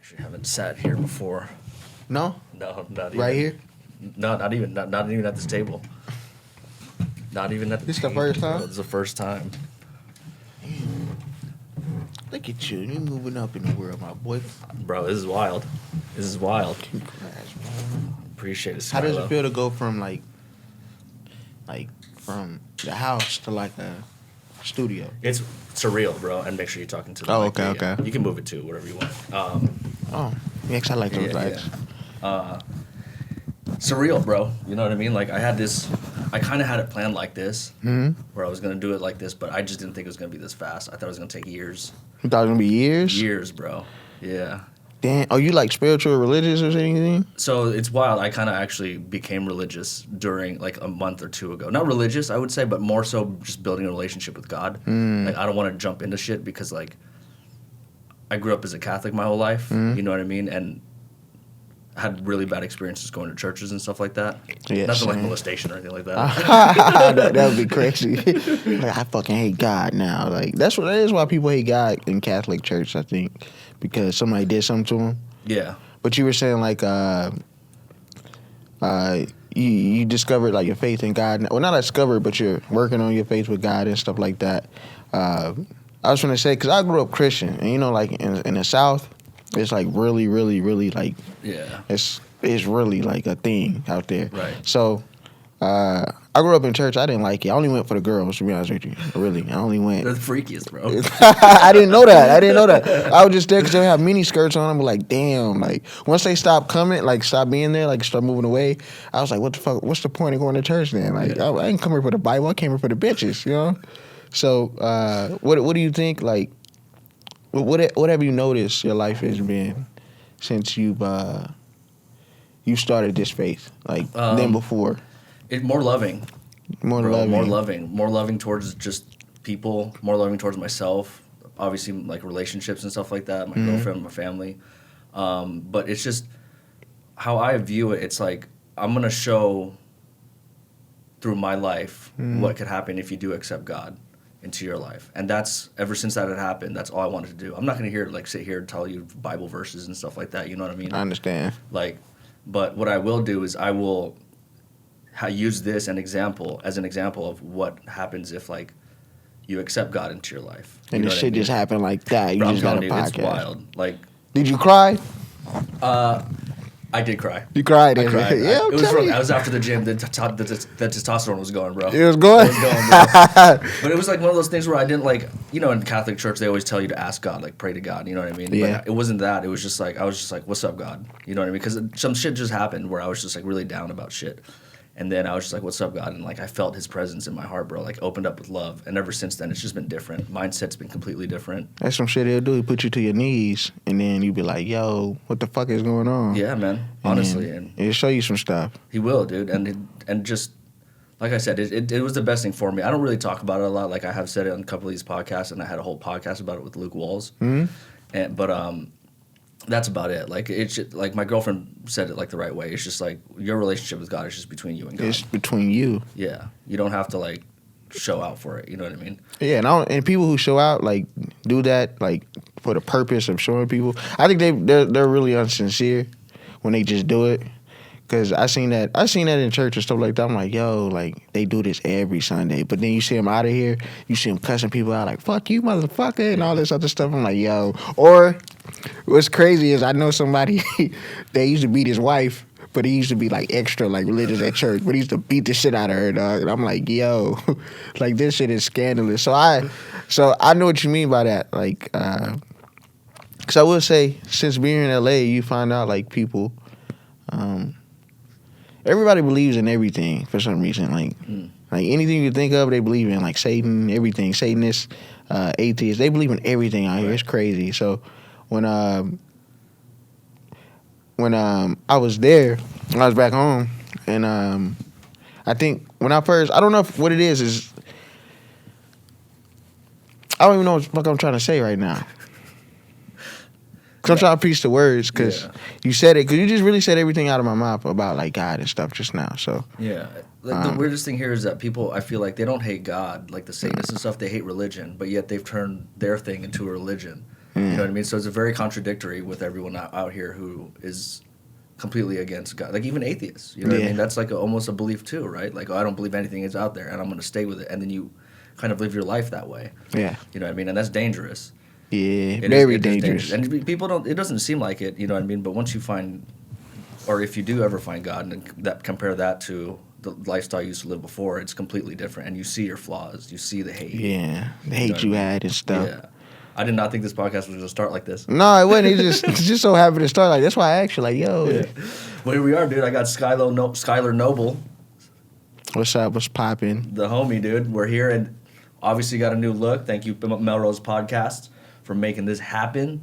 Actually, haven't sat here before. No? No, not even. Right here? No, not even. Not even at this table. Not even at the This the table, first bro. time? This is the first time. Look at you. You moving up in the world, my boy. Bro, this is wild. This is wild. Congrats, man. Appreciate it, How does it Schylur. feel to go from like from the house to like a studio? It's surreal, bro. And make sure you're talking to the Oh, mic. okay, okay. You can move it too, whatever you want. Oh, yeah, 'cause I like those lights. Surreal, bro. You know what I mean? Like I kind of had it planned like this, Mm-hmm. where I was gonna do it like this, but I just didn't think it was gonna be this fast. I thought it was gonna take years. You thought it was gonna be years? Years, bro. Yeah. Damn. Oh, you like spiritual or religious or anything? So it's wild. I kind of actually became religious during like a month or two ago. Not religious, I would say, but more so just building a relationship with God. Like I don't want to jump into shit because like I grew up as a Catholic my whole life. You know what I mean? And had really bad experiences going to churches and stuff like that. Yeah, Nothing like same. molestation or anything like that. that would be crazy. Like, I fucking hate God now. Like that is why people hate God in Catholic church, I think, because somebody did something to them. Yeah. But you were saying like you discovered like your faith in God. Well, not discovered, but you're working on your faith with God and stuff like that. I was gonna say because I grew up Christian, and you know, like in the South, it's like really, really, really like Yeah. it's really like a thing out there. Right. So I grew up in church. I didn't like it. I only went for the girls, to be honest with you. Really, I only went. They're the freakiest, bro. I didn't know that. I was just there because they have mini skirts on. I'm like, damn. Like once they stopped coming, like stop being there, like start moving away. I was like, what the fuck? What's the point of going to church then? Like I didn't come here for the Bible. I came here for the bitches. You know. So what do you think? Like what have you noticed your life has been since you started this faith like than before? More loving. More Bro, loving. more loving towards just people, more loving towards myself, obviously like relationships and stuff like that, my girlfriend, my family, but it's just how I view it. It's like I'm gonna show through my life what could happen if you do accept God into your life, and that's ever since that had happened, that's all I wanted to do. I'm not gonna sit here and tell you Bible verses and stuff like that, you know what I mean? I understand. Like, but what I will do is I will use this as an example of what happens if like you accept God into your life. And this shit just happened like that. You Bro, just got a I'm telling you, podcast. it's wild. Like, Did you cry? I did cry. You cried. I cried. Yeah, It was tell me. I was after the gym. The testosterone was going, bro. It was going. It was going, bro. But it was like one of those things where I didn't like, you know, in Catholic church they always tell you to ask God, like pray to God. You know what I mean? Yeah. But it wasn't that. It was just like I was just like, what's up, God? You know what I mean? Because some shit just happened where I was just like really down about shit. And then I was just like, what's up, God? And like I felt his presence in my heart, bro. Like opened up with love. And ever since then, it's just been different. Mindset's been completely different. That's some shit he'll do. He put you to your knees, and then you be like, yo, what the fuck is going on? Yeah, man. And Honestly. then he'll show you some stuff. He will, dude. And just, like I said, it was the best thing for me. I don't really talk about it a lot. Like I have said it on a couple of these podcasts, and I had a whole podcast about it with Luke Walls. Mm-hmm. But that's about it. Like it's just, like my girlfriend said it like the right way. It's just like your relationship with God is just between you and God. It's between you. Yeah, you don't have to like show out for it. You know what I mean? Yeah, and people who show out like do that like for the purpose of showing people. I think they're really unsincere when they just do it. Cause I seen that in church and stuff like that. I'm like, yo, like they do this every Sunday. But then you see them out of here, you see them cussing people out like, fuck you, motherfucker, and all this other stuff. I'm like, yo. Or what's crazy is I know somebody that used to beat his wife, but he used to be like extra like religious at church, but he used to beat the shit out of her, dog. And I'm like, yo, like this shit is scandalous. So I know what you mean by that. Like, cause I will say, since being in LA, you find out like people. Everybody believes in everything for some reason. Like anything you think of, they believe in. Like Satan, everything. Satanists, atheists, they believe in everything out here. It's crazy. So when I was there, I was back home, and I think when I don't know what it is I don't even know what the fuck I'm trying to say right now. Cause I'm trying to piece the words, cause you said it, cause you just really said everything out of my mouth about like God and stuff just now. So yeah, like, the weirdest thing here is that people, I feel like they don't hate God, like the Satanists and stuff. They hate religion, but yet they've turned their thing into a religion. You know what I mean? So it's a very contradictory with everyone out here who is completely against God. Like even atheists, you know what I mean? That's like almost a belief too, right? Like, oh, I don't believe anything is out there and I'm going to stay with it. And then you kind of live your life that way. Yeah. You know what I mean? And that's dangerous. Yeah, very dangerous. And people don't, it doesn't seem like it, you know what I mean? But once you find, or if you do ever find God and compare that to the lifestyle you used to live before, it's completely different. And you see your flaws. You see the hate. Yeah, the hate you had and stuff. Yeah. I did not think this podcast was going to start like this. No, it wasn't. It's just so happy to start like. That's why I asked you, like, yo. Yeah. Well, here we are, dude. I got Schylur Noble. What's up? What's popping? The homie, dude. We're here and obviously got a new look. Thank you, Melrose Podcast, for making this happen.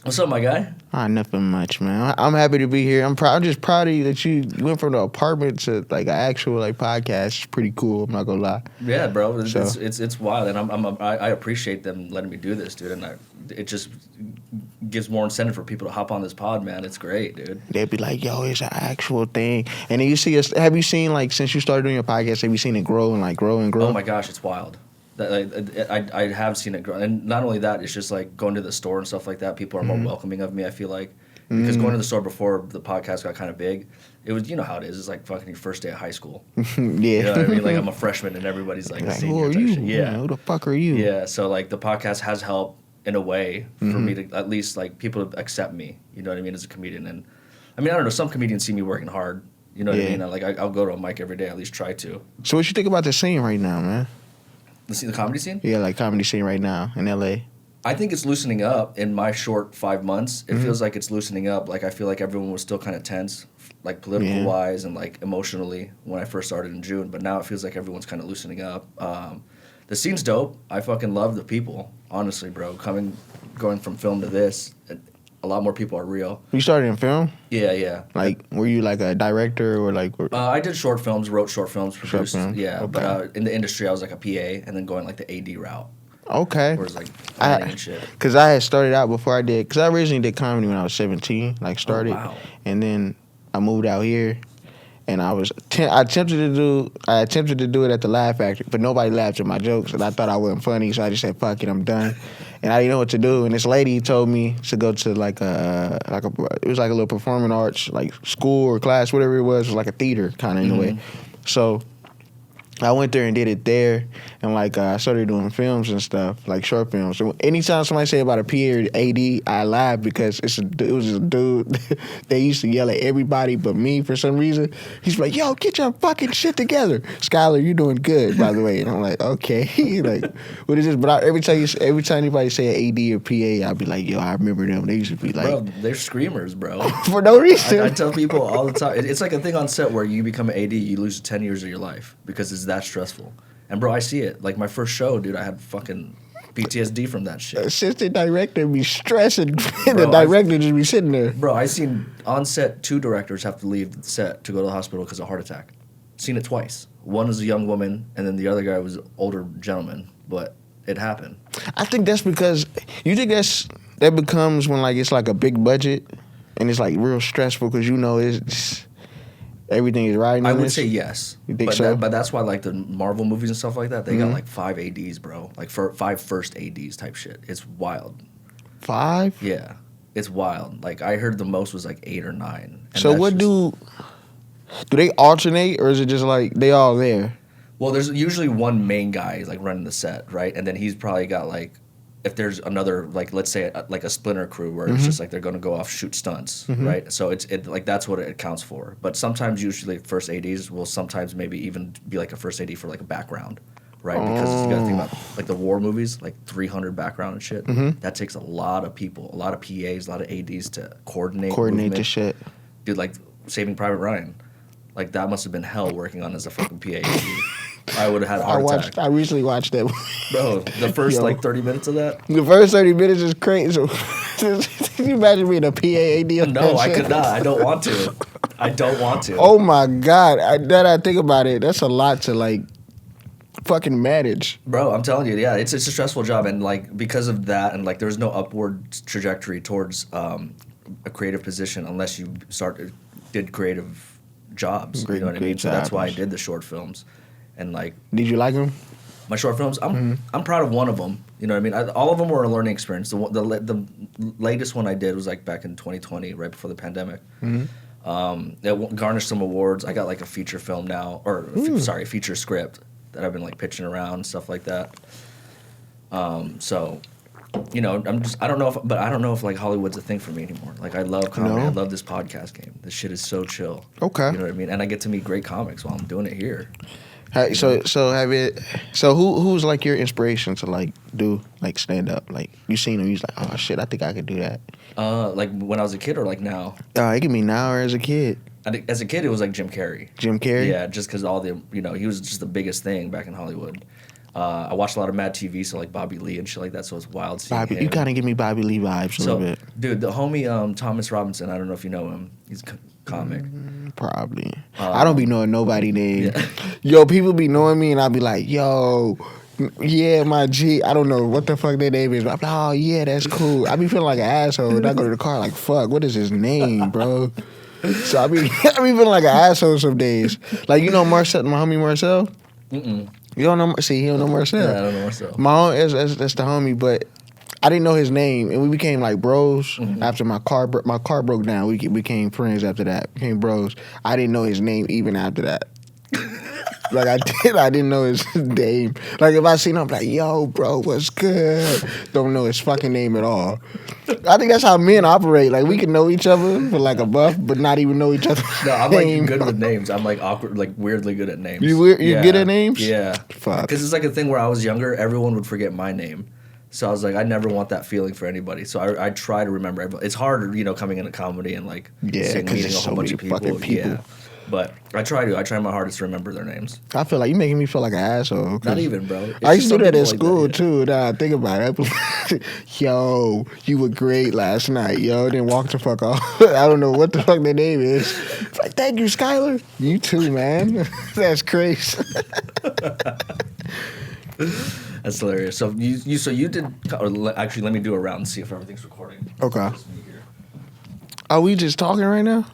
What's up, my guy? Nothing much, man. I'm happy to be here. I'm just proud of you that you went from the apartment to like an actual like podcast. It's pretty cool. I'm not gonna lie. Yeah, bro. It's wild, and I appreciate them letting me do this, dude. And it just gives more incentive for people to hop on this pod, man. It's great, dude. They'd be like, "Yo, it's an actual thing." And then you see us. Have you seen like since you started doing your podcast? Have you seen it grow and grow and grow? Oh my gosh, it's wild. I have seen it grow, and not only that, it's just like going to the store and stuff like that. People are more welcoming of me. I feel like because going to the store before the podcast got kind of big, it was, you know how it is. It's like fucking your first day of high school. Yeah, you know what I mean. Like I'm a freshman and everybody's like a senior. Who are you? Shit. Yeah, who the fuck are you? Yeah, so like the podcast has helped in a way for me to at least like people to accept me. You know what I mean as a comedian, and I mean I don't know. Some comedians see me working hard. You know what I mean? I'll go to a mic every day. At least try to. So what you think about the scene right now, man? The comedy scene? Yeah, like comedy scene right now in LA. I think it's loosening up in my short 5 months. It feels like it's loosening up. Like I feel like everyone was still kind of tense, like political wise and like emotionally when I first started in June. But now it feels like everyone's kind of loosening up. The scene's dope. I fucking love the people, honestly, bro. Going from film to this, a lot more people are real. You started in film? Yeah. Like, were you like a director or like? I did short films, wrote short films, produced. Short films? Yeah, Okay. but in the industry, I was like a PA, and then going like the AD route. Okay. Where it's like planning and shit. Because I had started out before I did. Because I originally did comedy when I was 17. Like started, wow. And then I moved out here, and I attempted to do it at the Laugh Factory, but nobody laughed at my jokes, and I thought I wasn't funny, so I just said, "Fuck it, I'm done." And I didn't know what to do. And this lady told me to go to it was like a little performing arts like school or class, whatever it was like a theater kind of in a way. So I went there and did it there, and like I started doing films and stuff, like short films. So anytime somebody say about a PA or AD, I laugh because it was a dude. They used to yell at everybody but me for some reason. He's like, "Yo, get your fucking shit together, Schylur. You doing good, by the way." And I'm like, "Okay." Like, what is this? But every time anybody say an AD or PA, I'd be like, "Yo, I remember them. They used to be like, bro, they're screamers, bro." For no reason. I tell people all the time. It's like a thing on set where you become an AD, you lose 10 years of your life because it's that stressful. And bro, I see it. Like my first show, dude, I had fucking PTSD from that shit. Assistant director be stressing, and the director just be sitting there. Bro, I seen on set 2 directors have to leave the set to go to the hospital because of a heart attack. Seen it twice. One is a young woman, and then the other guy was an older gentleman. But it happened. I think that's because you think that becomes when like it's like a big budget, and it's like real stressful because you know it's everything is riding on I would this. say yes. You think so? But that's why like the Marvel movies and stuff like that, they got like 5 ADs, bro. Like 5 first ADs type shit. It's wild. 5? Yeah. It's wild. Like I heard the most was like 8 or 9. So what do they alternate, or is it just like they all there? Well, there's usually one main guy like running the set, right? And then he's probably got like, if there's another, like let's say like a splinter crew where it's just like they're going to go off shoot stunts, right? So it's like that's what it accounts for. But sometimes usually first ADs will sometimes maybe even be like a first AD for like a background, right? Because you got to think about like the war movies, like 300 background and shit. That takes a lot of people, a lot of PAs, a lot of ADs to coordinate the shit. Dude, like Saving Private Ryan, like that must have been hell working on as a fucking PA. I would have had a heart attack. I recently watched that. Bro, the first like 30 minutes of that? The first 30 minutes is crazy. Can you imagine being a PAAD? No, I could not. I don't want to. I don't want to. Oh my God. I think about it, that's a lot to like fucking manage. Bro, I'm telling you, yeah, it's a stressful job. And like because of that, and like there's no upward trajectory towards a creative position unless you did creative jobs. You know what I mean? So that's why I did the short films. And like, did you like them? My short films, I'm proud of one of them. You know what I mean? All of them were a learning experience. The latest one I did was like back in 2020, right before the pandemic. It garnished some awards. I got like a feature film now, a feature script that I've been like pitching around and stuff like that. So, you know, I don't know if like Hollywood's a thing for me anymore. Like I love comedy. I love this podcast game. This shit is so chill. Okay. You know what I mean? And I get to meet great comics while I'm doing it here. So who's like your inspiration to like do like stand up? Like you seen him, you's like, oh shit, I think I could do that. Like when I was a kid or like now? It could be now or as a kid. As a kid, it was like Jim Carrey. Jim Carrey? Yeah, just because he was just the biggest thing back in Hollywood. I watched a lot of Mad TV, so like Bobby Lee and shit like that, so it's wild seeing him. You kind of give me Bobby Lee vibes a little bit. Dude, the homie Thomas Robinson, I don't know if you know him. He's a comic. Probably. I don't be knowing nobody name. Yeah. Yo, people be knowing me and I'll be like, yo, yeah, my G. I don't know what the fuck their name is. But I'm like, oh, yeah, that's cool. I be feeling like an asshole. And I go to the car like, fuck, what is his name, bro? So I be feeling like an asshole some days. Like, you know Marcel, my homie Marcel? Mm-mm. You don't know? See, he don't know Marcel. Yeah, I don't know Marcel. That's the homie, but I didn't know his name, and we became like bros after my car broke down. We became friends after that. Became bros. I didn't know his name even after that. Like I didn't know his name. Like if I seen him, I'm like, yo, bro, what's good? Don't know his fucking name at all. I think that's how men operate. Like we can know each other for like a buff, but not even know each other's No, I'm name. like good with names. I'm like awkward, like weirdly good at names. You good at names? Yeah. Fuck. Because it's like a thing where I was younger, everyone would forget my name. So I was like, I never want that feeling for anybody. So I try to remember everyone. It's hard, coming into comedy and like meeting a whole bunch of people. Yeah. But I try my hardest to remember their names. I feel like you making me feel like an asshole. Not even, bro. I used to do that at school too. Now I think about it. Yo, you were great last night. Yo, then walk the fuck off. I don't know what the fuck their name is. It's like, thank you, Schylur. You too, man. That's crazy. That's hilarious. So you did. Actually, let me do a round and see if everything's recording. Okay. Are we just talking right now?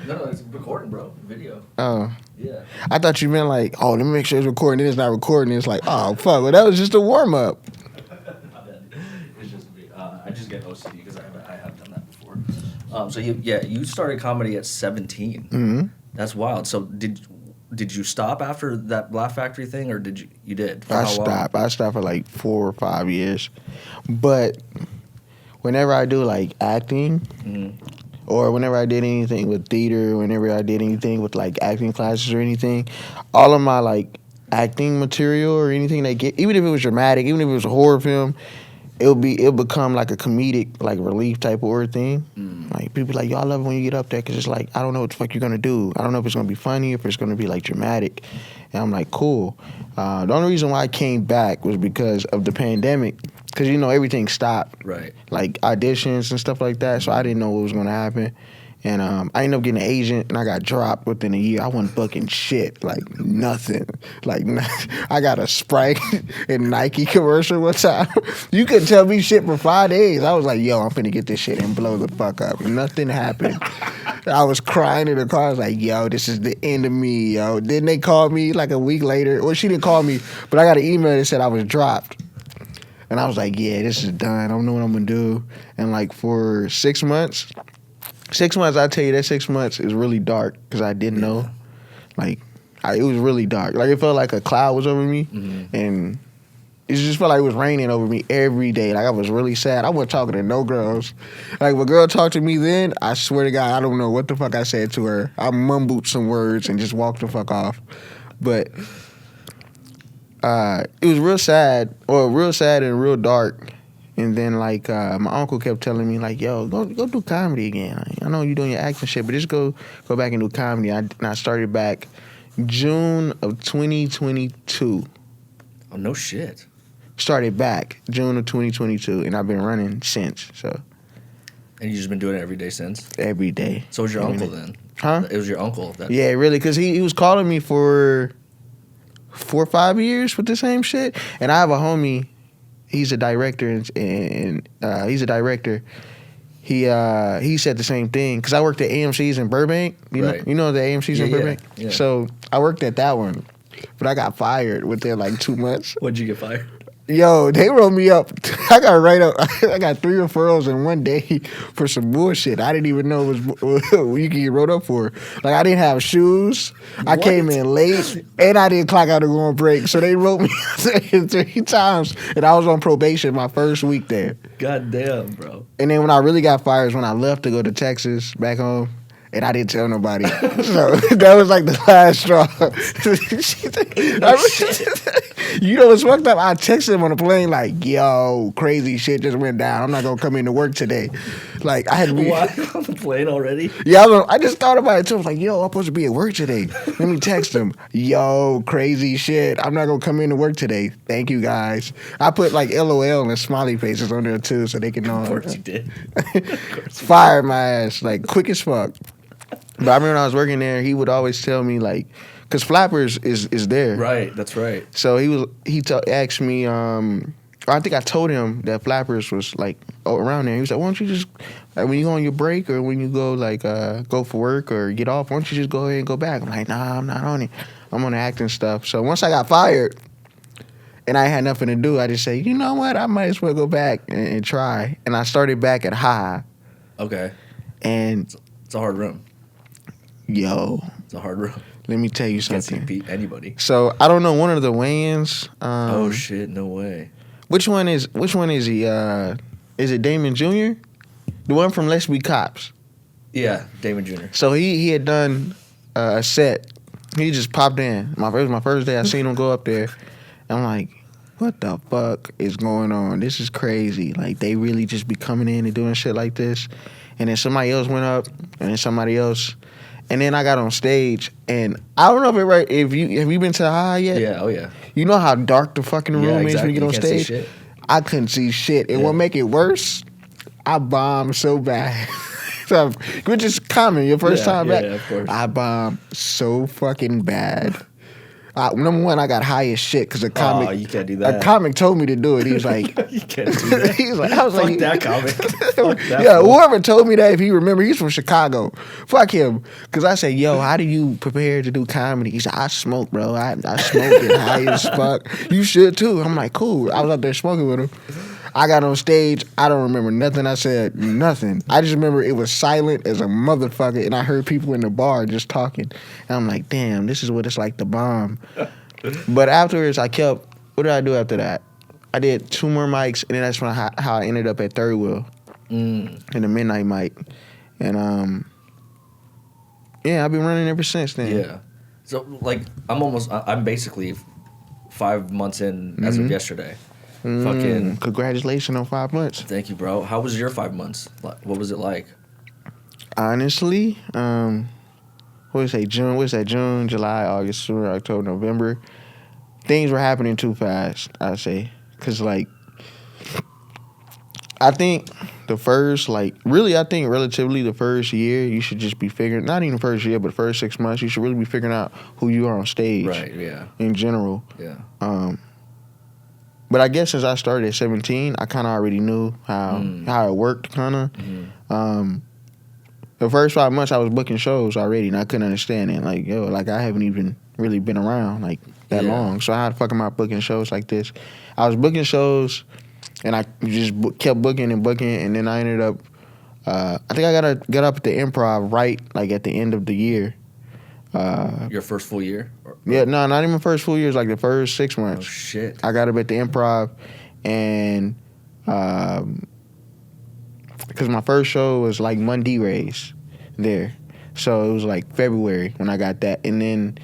No, it's recording, bro. Video. Oh. Yeah. I thought you meant like, oh, let me make sure it's recording. Then it's not recording. It's like, oh, fuck. Well, that was just a warm up. It's just me. I just get OCD because I have done that before. So you started comedy at 17. Mm-hmm. That's wild. So did you stop after that Laugh Factory thing, or did you did? I stopped for like 4 or 5 years, but whenever I do like acting. Mm-hmm. Or whenever I did anything with theater, whenever I did anything with like acting classes or anything, all of my like acting material or anything even if it was dramatic, even if it was a horror film, it'll become like a comedic like relief type of thing. Like people like, yo, I love it when you get up there because it's like I don't know what the fuck you're gonna do. I don't know if it's gonna be funny, if it's gonna be like dramatic, and I'm like, cool. The only reason why I came back was because of the pandemic. Because, everything stopped. Right. Like auditions and stuff like that. So I didn't know what was going to happen. And I ended up getting an agent, and I got dropped within a year. I wasn't booking shit. Like, nothing. Like, I got a Sprite and Nike commercial one time. You couldn't tell me shit for 5 days. I was like, yo, I'm finna get this shit and blow the fuck up. Nothing happened. I was crying in the car. I was like, yo, this is the end of me, yo. Then they called me like a week later. Well, she didn't call me, but I got an email that said I was dropped. And I was like, yeah, this is done. I don't know what I'm going to do. And like for 6 months, I tell you that 6 months is really dark because I didn't know. Like, it was really dark. Like, it felt like a cloud was over me. Mm-hmm. And it just felt like it was raining over me every day. Like, I was really sad. I wasn't talking to no girls. Like, if a girl talked to me then, I swear to God, I don't know what the fuck I said to her. I mumbled some words and just walked the fuck off. But it was real sad and real dark. And then, like, my uncle kept telling me, like, yo, go do comedy again. I know you're doing your acting shit, but just go back and do comedy. And I started back June of 2022. Oh, no shit. Started back June of 2022, and I've been running since, so. And you just been doing it every day since? Every day. So it was your uncle then? Huh? It was your uncle. Yeah, really, because he was calling me for 4 or 5 years with the same shit. And I have a homie, he's a director, and he's a director. He said the same thing, because I worked at AMC's in Burbank. You know the AMC's in Burbank? Yeah. So I worked at that one. but I got fired within like 2 months. When'd you get fired? Yo, they wrote me up. I got right up. I got 3 referrals in one day for some bullshit. I didn't even know it was you could get wrote up for. Like I didn't have shoes. I came in late, and I didn't clock out to go on break. So they wrote me 3 times, and I was on probation my first week there. God damn, bro. And then when I really got fired is when I left to go to Texas back home. And I didn't tell nobody. So that was like the last straw. You know what's fucked up? I texted him on the plane like, yo, crazy shit just went down. I'm not going to come into work today. Like, I had to be... What? On the plane already? Yeah, I just thought about it too. I was like, yo, I'm supposed to be at work today. Let me text him. Yo, crazy shit. I'm not going to come into work today. Thank you, guys. I put like LOL and smiley faces on there too so they can know. Of course you did. Fired my ass, like, quick as fuck. But I remember when I was working there, he would always tell me like, cause Flappers is there. Right, that's right. So he asked me. I think I told him that Flappers was like around there. He was like, "Why don't you just like when you go on your break or when you go like go for work or get off? Why don't you just go ahead and go back?" I'm like, "Nah, I'm not on it. I'm on the acting stuff." So once I got fired and I had nothing to do, I just say, "You know what? I might as well go back and try." And I started back at High. Okay. And it's a hard room. Yo, it's a hard room. Let me tell you Can't something. beat anybody. So I don't know one of the weigh-ins. Oh shit! No way. Which one is he? Is it Damon Jr.? The one from Let's Be Cops. Yeah, Damon Jr. So he had done a set. He just popped in. It was my first day. I seen him go up there. I'm like, what the fuck is going on? This is crazy. Like they really just be coming in and doing shit like this. And then somebody else went up, and then somebody else. And then I got on stage, and I don't know if it right. Have you been to the High yet? Yeah, oh yeah. You know how dark the fucking room is when you get on can't stage? see shit. I couldn't see shit. And what make it worse, I bombed so bad. So, which is common, your first time back. Yeah, of course. I bombed so fucking bad. Number one, I got high as shit because a comic. Oh, you can't do that. A comic told me to do it. He was like, you can't do that. He was like, I was Fuck like, that comic. Fuck that yeah, fool. whoever told me that, if he remember, he's from Chicago. Fuck him. Because I said, yo, how do you prepare to do comedy? He said, I smoke, bro. I smoke it high as fuck. You should too. I'm like, cool. I was out there smoking with him. I got on stage. I don't remember nothing I said. Nothing. I just remember it was silent as a motherfucker, and I heard people in the bar just talking. And I'm like, damn, this is what it's like to bomb. But afterwards, I kept. What did I do after that? I did 2 more mics, and then that's when how I ended up at Third Wheel in the midnight mic, and yeah, I've been running ever since then. Yeah. So like, I'm basically 5 months in as of yesterday. Fucking congratulations on 5 months. Thank you, bro. How was your 5 months? What was it like? Honestly, what is that? June, July, August, October, November. Things were happening too fast, I'd say. Because, like, I think relatively the first year, you should just be figuring, not even first year, but first 6 months, you should really be figuring out who you are on stage. Right, yeah. In general. Yeah. But I guess since I started at 17, I kind of already knew how it worked, kind of. The first 5 months, I was booking shows already, and I couldn't understand it. Like, yo, like I haven't even really been around like that long. So how the fuck am I booking shows like this? I was booking shows, and I just kept booking, and then I ended up. I think I got up at the Improv right like at the end of the year. Your first full year? Yeah, no, not even first full year. Like the first 6 months. Oh shit! I got up at the Improv, and because my first show was like Monday Rays there, so it was like February when I got that, and then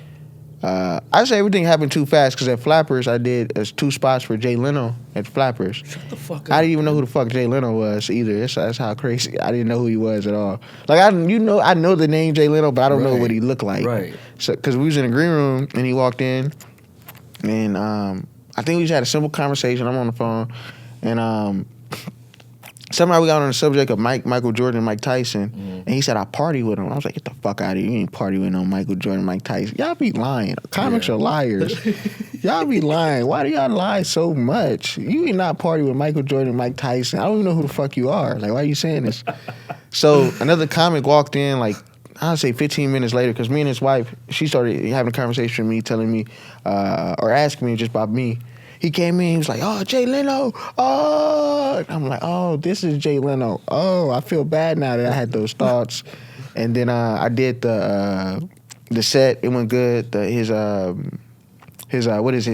I say everything happened too fast because at Flappers I did 2 spots for Jay Leno at Flappers. Shut the fuck up. I didn't even know who the fuck Jay Leno was either. That's how crazy. I didn't know who he was at all. Like I know the name Jay Leno, but I don't know what he looked like. Right. So because we was in the green room and he walked in, and I think we just had a simple conversation. I'm on the phone, and somehow we got on the subject of Michael Jordan and Mike Tyson, and he said, I party with him. I was like, get the fuck out of here. You ain't party with no Michael Jordan, Mike Tyson. Y'all be lying. Comics are liars. Y'all be lying. Why do y'all lie so much? You ain't not party with Michael Jordan, Mike Tyson. I don't even know who the fuck you are. Like, why are you saying this? So another comic walked in like I'll say 15 minutes later, because me and his wife, she started having a conversation with me, telling me, or asking me just about me. He came in, he was like, oh, Jay Leno, oh. I'm like, oh, this is Jay Leno. Oh, I feel bad now that I had those thoughts. And then I did the set. It went good. His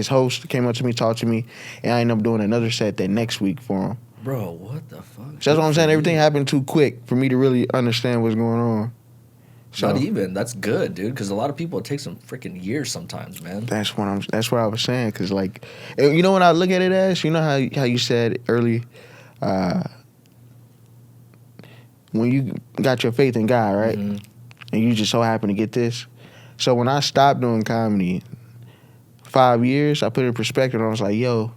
host came up to me, talked to me, and I ended up doing another set that next week for him. Bro, what the fuck? So that's what I'm saying. Everything happened too quick for me to really understand what's going on. So, not even. That's good, dude. Because a lot of people, it takes them freaking years sometimes, man. That's what I was saying. Because like, you know what I look at it as? You know how you said earlier, when you got your faith in God, right? Mm-hmm. And you just so happen to get this. So when I stopped doing comedy, 5 years, I put it in perspective. And I was like, yo,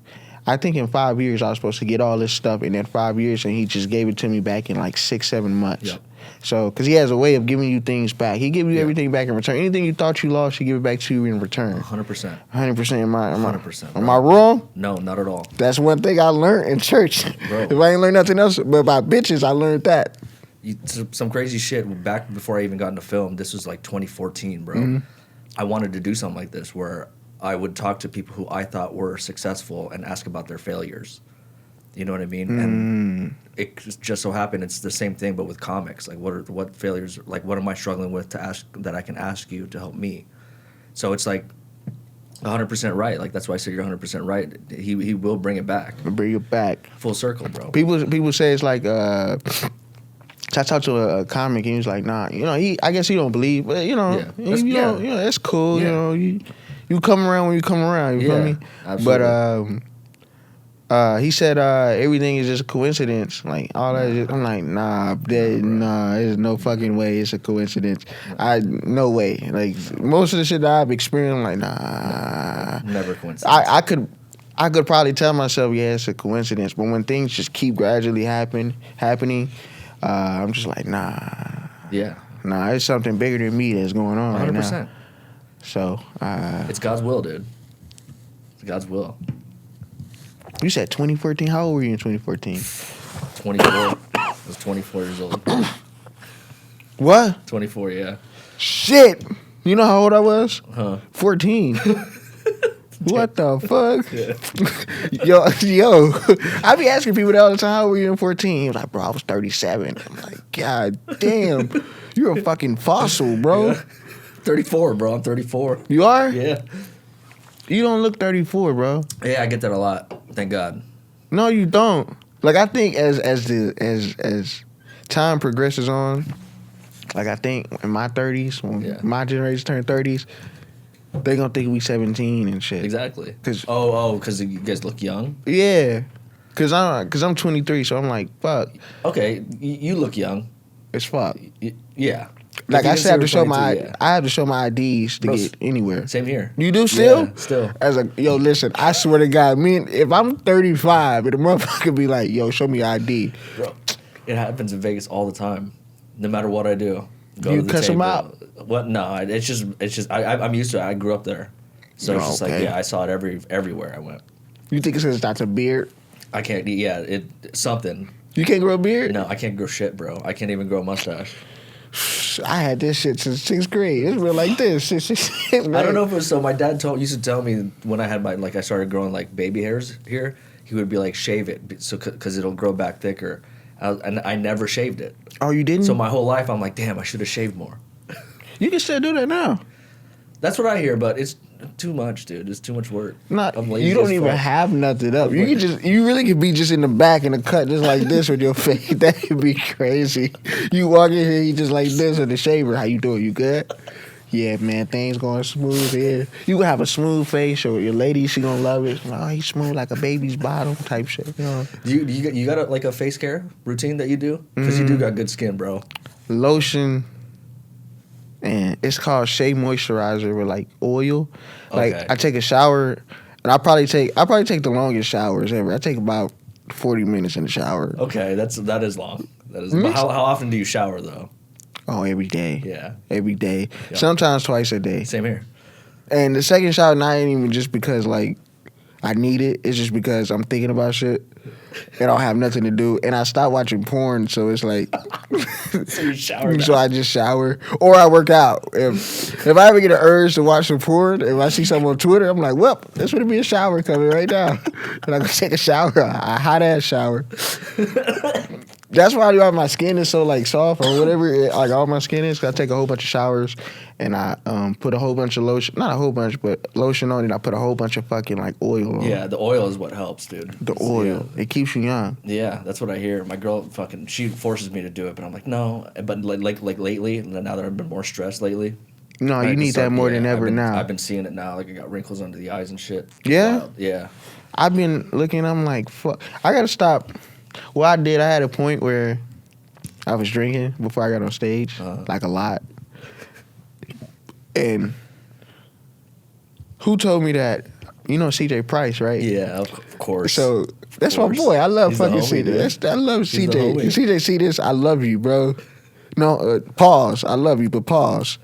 I think in 5 years I was supposed to get all this stuff in that 5 years, and he just gave it to me back in like 6-7 months. Yep. So, because he has a way of giving you things back. He give you everything back in return. Anything you thought you lost, he give it back to you in return. 100%. 100%. Am I Bro. wrong? No, not at all. That's one thing I learned in church. Bro. If I ain't learned nothing else but about bitches, I learned that. Some crazy shit back before I even got into film. This was like 2014, bro. Mm-hmm. I wanted to do something like this where I would talk to people who I thought were successful and ask about their failures. You know what I mean? And it just so happened it's the same thing, but with comics. Like, what failures? Like, what am I struggling with to ask that I can ask you to help me? So it's like 100% right. Like, that's why I said you're 100% right. He will bring it back. Bring it back. Full circle, bro. People say it's like. I talked to a comic and he was like, nah, you know, I guess he don't believe, but you know, that's cool. Yeah. You know, you come around when you come around. You feel me? Absolutely. But he said everything is just a coincidence. Like all that. I'm like, nah, there's no fucking way it's a coincidence. No way. Like most of the shit that I've experienced, I'm like, nah, never coincidence. I could probably tell myself, yeah, it's a coincidence. But when things just keep gradually happening. I'm just like, nah. Yeah. Nah, it's something bigger than me that's going on 100%. Right now. So. It's God's will, dude. It's God's will. You said 2014? How old were you in 2014? 24. I was 24 years old. What? 24, yeah. Shit. You know how old I was? Huh? 14. What the fuck? Yeah. Yo, I be asking people that all the time, how were you in 14? He was like, bro, I was 37. I'm like, God damn, you're a fucking fossil, bro. Yeah. 34, bro. I'm 34. You are? Yeah. You don't look 34, bro. Yeah, I get that a lot. Thank God. No, you don't. Like, I think as time progresses on, like, I think in my 30s, when my generation turn 30s, they gonna think we 17 and shit. Exactly. Because you guys look young? Yeah. Cause I'm 23, so I'm like, fuck. Okay, you look young. It's fuck. Yeah. Like I said, I have to show my IDs to get anywhere. Same here. You do still? Yeah, still. Yo, listen, I swear to God, if I'm 35, and the motherfucker be like, yo, show me your ID. Bro, it happens in Vegas all the time. No matter what I do. You cuss them out? What? No, it's just. I'm used to it. I grew up there, so it's just like I saw it everywhere I went. You think it's because that's a beard? I can't. Yeah, something. You can't grow a beard? No, I can't grow shit, bro. I can't even grow a mustache. I had this shit since 6th grade. It's real like this. I don't know if it was so. My dad used to tell me when I had I started growing like baby hairs here. He would be like, shave it, so because it'll grow back thicker. And I never shaved it. Oh, you didn't? So my whole life, I'm like, damn, I should have shaved more. You can still do that now. That's what I hear, but it's too much, dude. It's too much work. You don't even have nothing up. You really could be just in the back in the cut, just like this with your face. That could be crazy. You walk in here, you just like this with the shaver. How you doing? You good? Yeah, man, things going smooth here. You have a smooth face, or your lady, she gonna love it. Oh, he's smooth like a baby's bottom type shit. You know? You got a face care routine that you do? Because you do got good skin, bro. Lotion, and it's called Shea Moisturizer with like oil. Like I take a shower, and I probably take the longest showers ever. I take about 40 minutes in the shower. Okay, that is long. That is. How often do you shower though? Oh, every day. Yeah. Every day. Yep. Sometimes twice a day. Same here. And the second shower, not even just because, like, I need it. It's just because I'm thinking about shit and I don't have nothing to do. And I stopped watching porn, so it's like... So you shower now. So I just shower. Or I work out. If I ever get an urge to watch some porn, if I see something on Twitter, I'm like, well, there's going to be a shower coming right now. And I go take a shower, a hot-ass shower. That's why my skin is so like soft or whatever. Like all my skin is. 'Cause I take a whole bunch of showers and I put a whole bunch of lotion. Not a whole bunch, but lotion on it. I put a whole bunch of fucking like oil on. Yeah, the oil is what helps, dude. The oil. It keeps you young. Yeah, that's what I hear. My girl she forces me to do it, but I'm like, no. But like lately, now that I've been more stressed lately. No, you need that more than ever now. I've been seeing it now. Like I got wrinkles under the eyes and shit. Yeah? Wild. Yeah. I've been looking, I'm like, fuck. I gotta stop. Well, I had a point where I was drinking before I got on stage, like a lot. And who told me that? You know CJ Price, right? Yeah, of course. So that's my boy. I love fucking CJ. I love CJ. CJ, see this? I love you, bro. No, pause. I love you, but pause.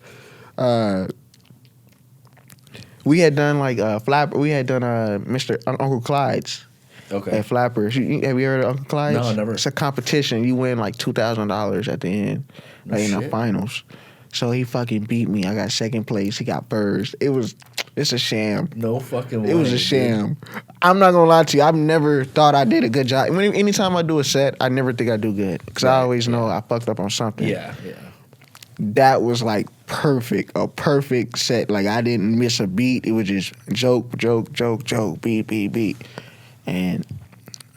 We had done like Flapper. We had done Mr. Uncle Clyde's. Okay. At Flappers. Have you heard of Uncle Clyde's? No, never. It's a competition. You win like $2,000 at the end, like in the finals. So he fucking beat me. I got second place. He got first. It's a sham. No fucking way. It was a sham. Dude. I'm not gonna lie to you. I've never thought I did a good job. Anytime I do a set, I never think I do good because I always know I fucked up on something. Yeah. That was like a perfect set. Like I didn't miss a beat. It was just joke, beat. And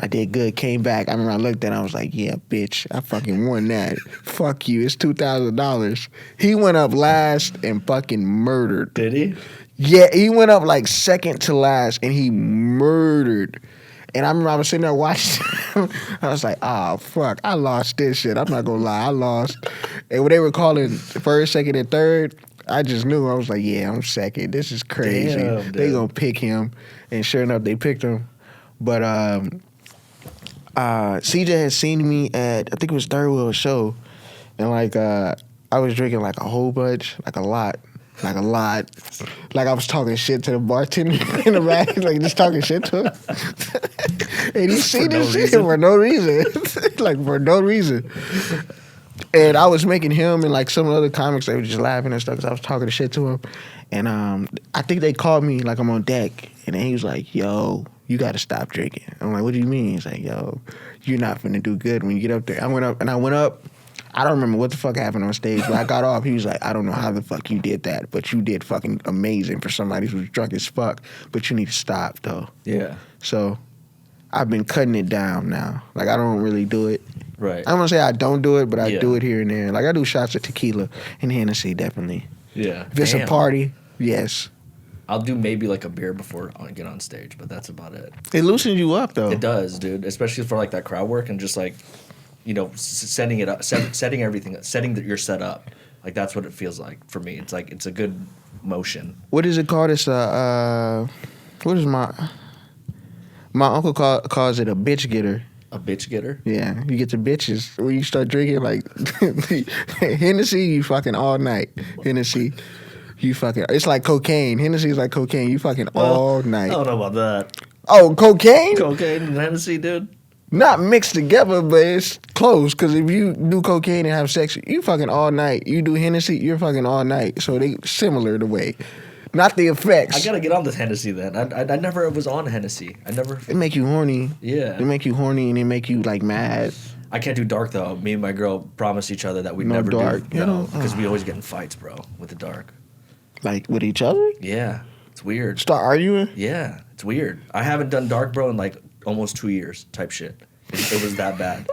I did good, came back. I remember I looked at it, I was like, yeah, bitch, I fucking won that. Fuck you, it's $2,000. He went up last and fucking murdered. Did he? Yeah, he went up like second to last and he murdered. And I remember I was sitting there watching I was like, oh, fuck, I lost this shit. I'm not gonna lie, I lost. And when they were calling first, second, and third, I just knew. I was like, yeah, I'm second. This is crazy. Damn, they gonna pick him. And sure enough, they picked him. But CJ had seen me at, I think it was Third Wheel show, and like I was drinking like a whole bunch, like a lot. Like I was talking shit to the bartender in the back, like just talking shit to him. And he seen this shit for no reason. Like for no reason. And I was making him and like some other comics, they were just laughing and stuff because I was talking shit to him. And I think they called me like I'm on deck, and then he was like, yo, you got to stop drinking. I'm like, what do you mean? He's like, yo, you're not finna do good when you get up there. I went up. I don't remember what the fuck happened on stage, but I got off. He was like, I don't know how the fuck you did that, but you did fucking amazing for somebody who's drunk as fuck, but you need to stop, though. Yeah. So I've been cutting it down now. Like, I don't really do it. Right. I don't want to say I don't do it, but I do it here and there. Like, I do shots of tequila and Hennessy, definitely. Yeah. If it's a party, yes. I'll do maybe like a beer before I get on stage, but that's about it. It loosens you up, though. It does, dude. Especially for like that crowd work and just like, you know, setting it up, setting everything, setting your set up. Like that's what it feels like for me. It's like it's a good motion. What is it called? It's what is my uncle calls it a bitch getter. A bitch getter? Yeah, you get the bitches when you start drinking like Hennessy. You fucking all night. Hennessy. You fucking, it's like cocaine. Hennessy is like cocaine. You fucking all night. I don't know about that. Oh, cocaine? Cocaine and Hennessy, dude? Not mixed together, but it's close. Because if you do cocaine and have sex, you fucking all night. You do Hennessy, you're fucking all night. So they similar the way. Not the effects. I gotta get on this Hennessy then. I never was on Hennessy. It make you horny. Yeah. It make you horny and it make you like mad. I can't do dark though. Me and my girl promised each other that we'd never dark. do. No, because we always get in fights, bro, with the dark. Like with each other? Yeah, it's weird. Start arguing? Yeah, it's weird. I haven't done dark, bro, in like almost 2 years type shit. It was that bad.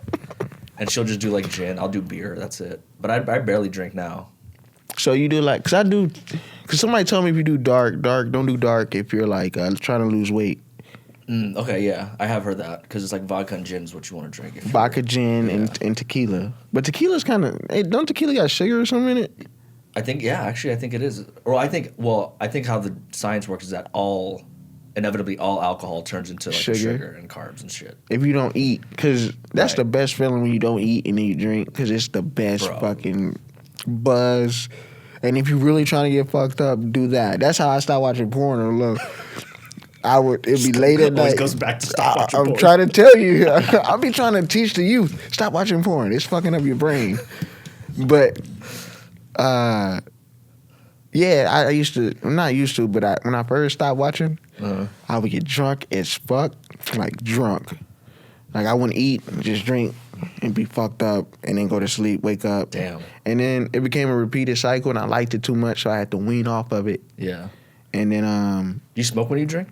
And she'll just do like gin. I'll do beer. That's it. But I barely drink now. So you do like, because somebody told me if you do dark, don't do dark if you're like trying to lose weight. Okay, yeah. I have heard that because it's like vodka and gin is what you want to drink. Vodka, gin, and tequila. But tequila's kind of, don't tequila got sugar or something in it? I think, yeah, actually, I think it is. Or I think how the science works is that inevitably all alcohol turns into like sugar and carbs and shit. If you don't eat, because that's the best feeling when you don't eat and then you drink, because it's the best fucking buzz. And if you're really trying to get fucked up, do that. That's how I stopped watching porn. It'd be late at Always night. goes back to stop watching I'm porn. trying to tell you. I'll be trying to teach the youth, stop watching porn. It's fucking up your brain. But, yeah, I used to, I'm not used to, but when I first stopped watching, I would get drunk as fuck, like drunk. Like I wouldn't eat, just drink and be fucked up and then go to sleep, wake up. Damn. And then it became a repeated cycle and I liked it too much, so I had to wean off of it. Yeah. And then, You smoke when you drink?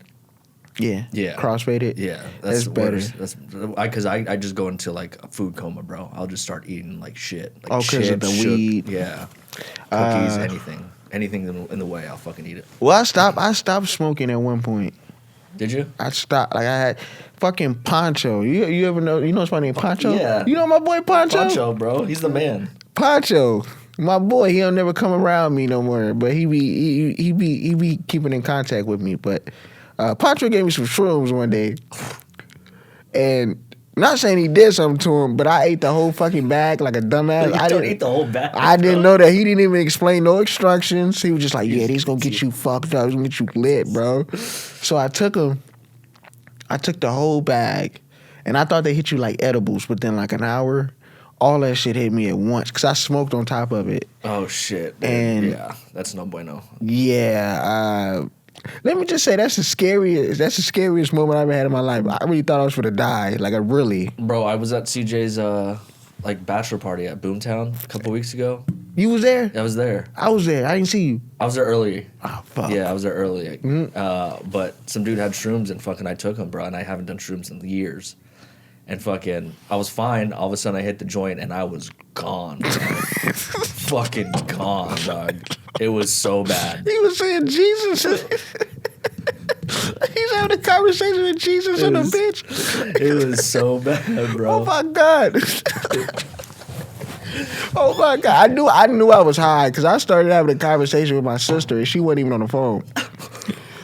yeah. Yeah. Crossfaded. Yeah. That's the better. worst. Because I just go into like a food coma, bro. I'll just start eating like shit. Like Oh, 'cause of the weed. Yeah. Cookies, anything. Anything in the way, I'll fucking eat it. Well, I stopped smoking at one point. Did you? I stopped. Like I had fucking Poncho. You ever know? You know somebody named Poncho? Yeah. You know my boy Poncho? Poncho, bro. He's the man. Poncho. My boy, he'll never come around me no more. But he be keeping in contact with me. But Poncho gave me some shrooms one day, and not saying he did something to him, but I ate the whole fucking bag like a dumbass. I didn't eat the whole bag. I didn't know that. He didn't even explain no instructions. He was just like, yeah, these gonna get you fucked up. It's gonna get you lit, bro. So I took the whole bag, and I thought they hit you like edibles, but then like an hour, all that shit hit me at once because I smoked on top of it. Oh shit. Dude. And yeah, that's no bueno. Yeah, let me just say that's the scariest moment I've ever had in my life. I really thought I was gonna die. Like I really. Bro, I was at CJ's like bachelor party at Boomtown a couple weeks ago. You was there? I was there. I was there. I didn't see you. I was there early. Oh fuck. Yeah, I was there early. Mm-hmm. But some dude had shrooms and fucking I took them, bro, and I haven't done shrooms in years. And fucking, I was fine. All of a sudden, I hit the joint and I was gone, bro. Fucking gone, dog. It was so bad. He was saying Jesus. He's having a conversation with Jesus and a bitch. It was so bad, bro. Oh my god. Oh my god. I knew I was high because I started having a conversation with my sister and she wasn't even on the phone.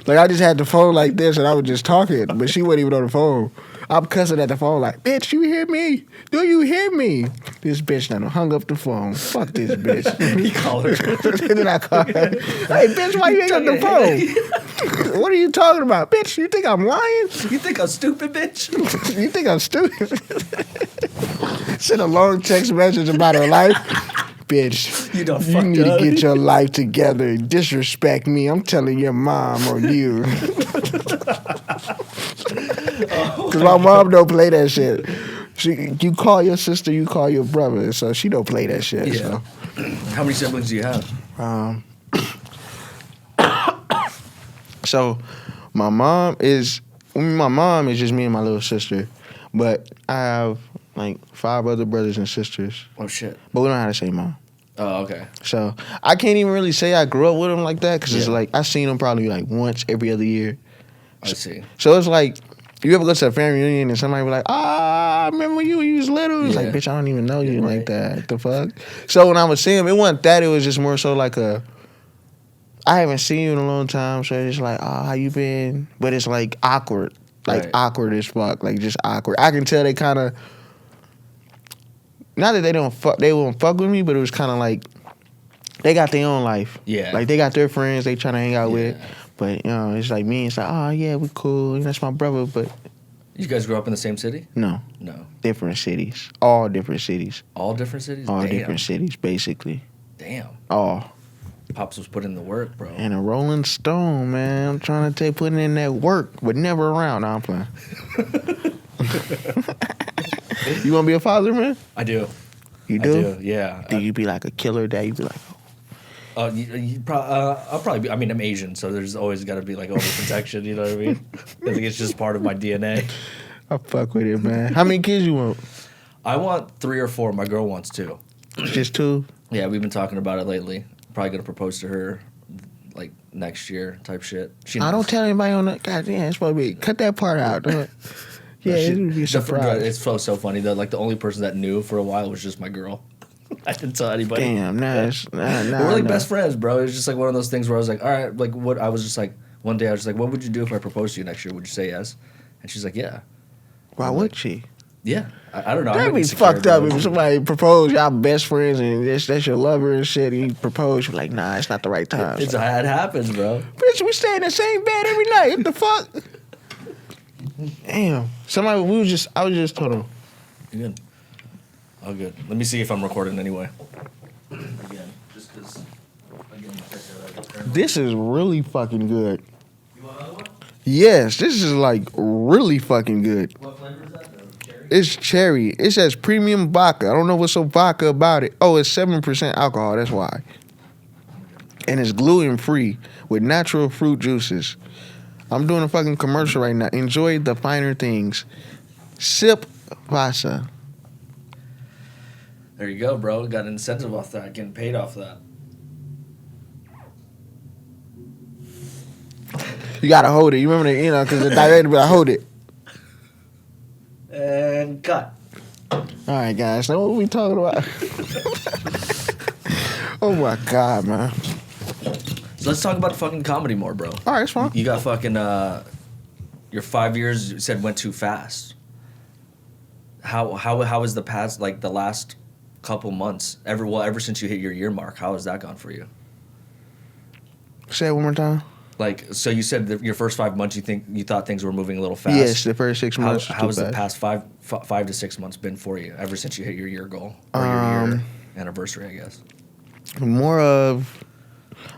Like I just had the phone like this and I was just talking, but she wasn't even on the phone. I'm cussing at the phone like, bitch, you hear me? Do you hear me? This bitch done hung up the phone. Fuck this bitch. He called her. Then I called her. Hey, bitch, why you ain't on the phone? What are you talking about? Bitch, you think I'm lying? You think I'm stupid, bitch? You think I'm stupid? Send a long text message about her life. Bitch, You done you fucked need up. to get your life together and disrespect me. I'm telling your mom or you. Because my mom don't play that shit. You call your sister, you call your brother. So she don't play that shit. Yeah. How many siblings do you have? So my mom is just me and my little sister. But I have like 5 other brothers and sisters. Oh, shit. But we don't have the same mom. Oh, okay. So I can't even really say I grew up with them like that because it's Yeah. like I seen them probably like once every other year. I see. So it's like you ever go to a family reunion and somebody be like, I remember when you was little. It's like, Yeah. bitch, I don't even know you Right. like that. What the fuck? So when I was seeing him, it wasn't that. It was just more so like I haven't seen you in a long time. So it's like, how you been? But it's like awkward. Like Right. awkward as fuck. Like just awkward. I can tell they kind of, not that they won't fuck with me, but it was kind of like, they got their own life. Yeah. Like they got their friends they trying to hang out with. Yeah. But, it's like me. It's like, oh, yeah, we cool. That's my brother. But You guys grew up in the same city? no, No. different cities. All different cities. All different cities? All Damn. different cities, basically. Damn. All. Pops was putting in the work, bro. And a Rolling Stone, man. I'm trying to putting in that work, but never around. No, I'm playing. You want to be a father, man? I do. You do? Yeah. Do you be like a killer dad? You be like, I'll probably be. I mean, I'm Asian, so there's always got to be like overprotection. You know what I mean? I think it's just part of my DNA. I fuck with it, man. How many kids you want? I want 3 or 4. My girl wants 2. Just 2? Yeah, we've been talking about it lately. Probably gonna propose to her like next year, type shit. She I don't knows. tell anybody on that. God damn, it's supposed to be. Cut that part out. Don't it? Yeah, it would be a surprise. It's so funny that like the only person that knew for a while was just my girl. I didn't tell anybody. Damn, nah. We're like best friends, bro. It's just like one of those things where I was like, all right, like what? I was just like, one day I was just like, what would you do if I proposed to you next year? Would you say yes? And she's like, yeah. Why would she? Yeah. I don't know. That'd I'm be insecure, fucked up bro. if somebody proposed, y'all best friends, and that's your lover and shit, and he proposed, you're like, nah, it's not the right time. It happens, bro. Bitch, we stay in the same bed every night. What the fuck? Damn. I was just hold on. You good? Oh, good. Let me see if I'm recording anyway. Again, just because. This is really fucking good. You want another one? Yes, this is like really fucking good. What flavor is that? Cherry? It's cherry. It says premium vodka. I don't know what's so vodka about it. Oh, it's 7% alcohol. That's why. And it's gluten free with natural fruit juices. I'm doing a fucking commercial right now. Enjoy the finer things. Sip Vasa. There you go, bro. Got an incentive off that. Getting paid off that. You gotta hold it. You remember that, because the director be like, hold it. And cut. All right, guys. Now what we talking about? Oh my God, man. So let's talk about fucking comedy more, bro. All right, it's fine. You got fucking your 5 years. You said went too fast. How is the past, like the last couple months ever since you hit your year mark? How has that gone for you? Say it one more time. Like, so you said that your first 5 months you thought things were moving a little fast. Yes, the first 6 months. How has the past five to 6 months been for you ever since you hit your year goal or your year anniversary, I guess? More of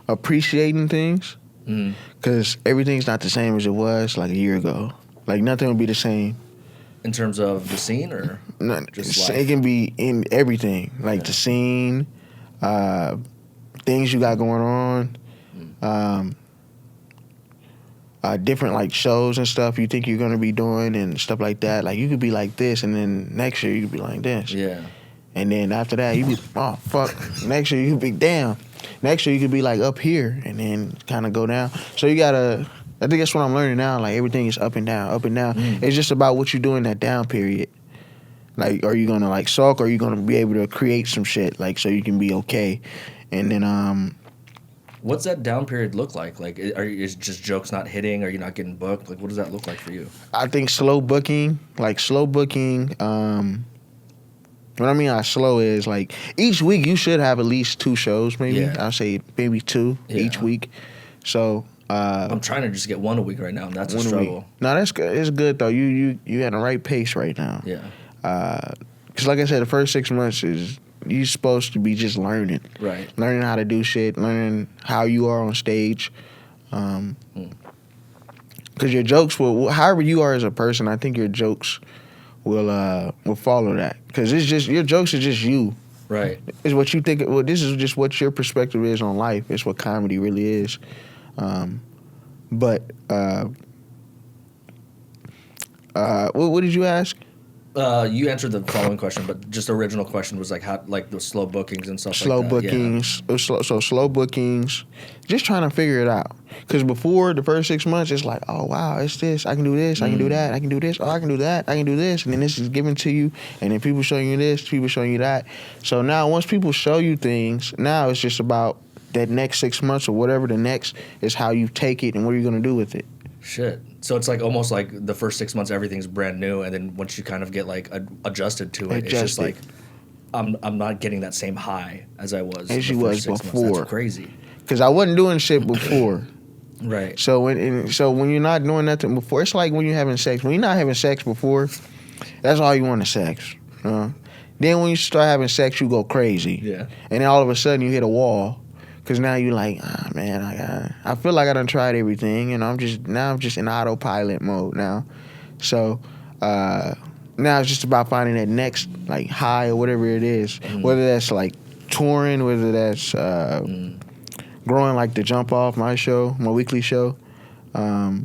appreciating things, because everything's not the same as it was like a year ago. Like nothing will be the same. In terms of the scene, or just life? It can be in everything, like the scene, things you got going on, different like shows and stuff you think you're gonna be doing and stuff like that. Like you could be like this, and then next year you could be like this. Yeah. And then after that, you be, oh, fuck. Next year, you could be down. Next year, you could be, like, up here and then kind of go down. So you got to, I think that's what I'm learning now. Like, everything is up and down, up and down. It's just about what you do in that down period. Like, are you going to, like, sulk, or are you going to be able to create some shit, like, so you can be okay? And then, What's that down period look like? Like, is just jokes not hitting? Are you not getting booked? Like, what does that look like for you? I think slow booking, what I mean by slow is, like, each week you should have at least 2 shows, maybe. Yeah. I'll say maybe 2 each week. So, I'm trying to just get 1 a week right now, and that's a struggle. No, that's good. It's good, though. You at the right pace right now. Yeah. Because, like I said, the first 6 months is you're supposed to be just learning. Right. Learning how to do shit, learning how you are on stage. Because your jokes will, however you are as a person, I think your jokes will follow that, because it's just your jokes are just you. Right. It's what you think. Well, this is just what your perspective is on life. It's what comedy really is. But what did you ask? You answered the following question, but just the original question was like how, like the slow bookings and stuff. Slow like that. bookings. Yeah. Slow bookings. Just trying to figure it out. Because before the first 6 months, it's like, oh wow, it's this. I can do this. I can do that. I can do this. Oh, I can do that. I can do this. And then this is given to you. And then people showing you this. People showing you that. So now, once people show you things, now it's just about that next 6 months or whatever the next is, how you take it and what you're gonna do with it. Shit. So it's like almost like the first 6 months everything's brand new, and then once you kind of get like adjusted to it, it's just like I'm not getting that same high as I was as you was before. That's crazy. Because I wasn't doing shit before. Right. So when you're not doing nothing before, it's like when you're having sex. When you're not having sex before, that's all you want is sex. Then when you start having sex, you go crazy. Yeah. And then all of a sudden you hit a wall. Because now you're like, man, I feel like I done tried everything, and I'm just in autopilot mode now. So now it's just about finding that next like high or whatever it is, whether that's like touring, whether that's growing like the Jump Off, my weekly show, or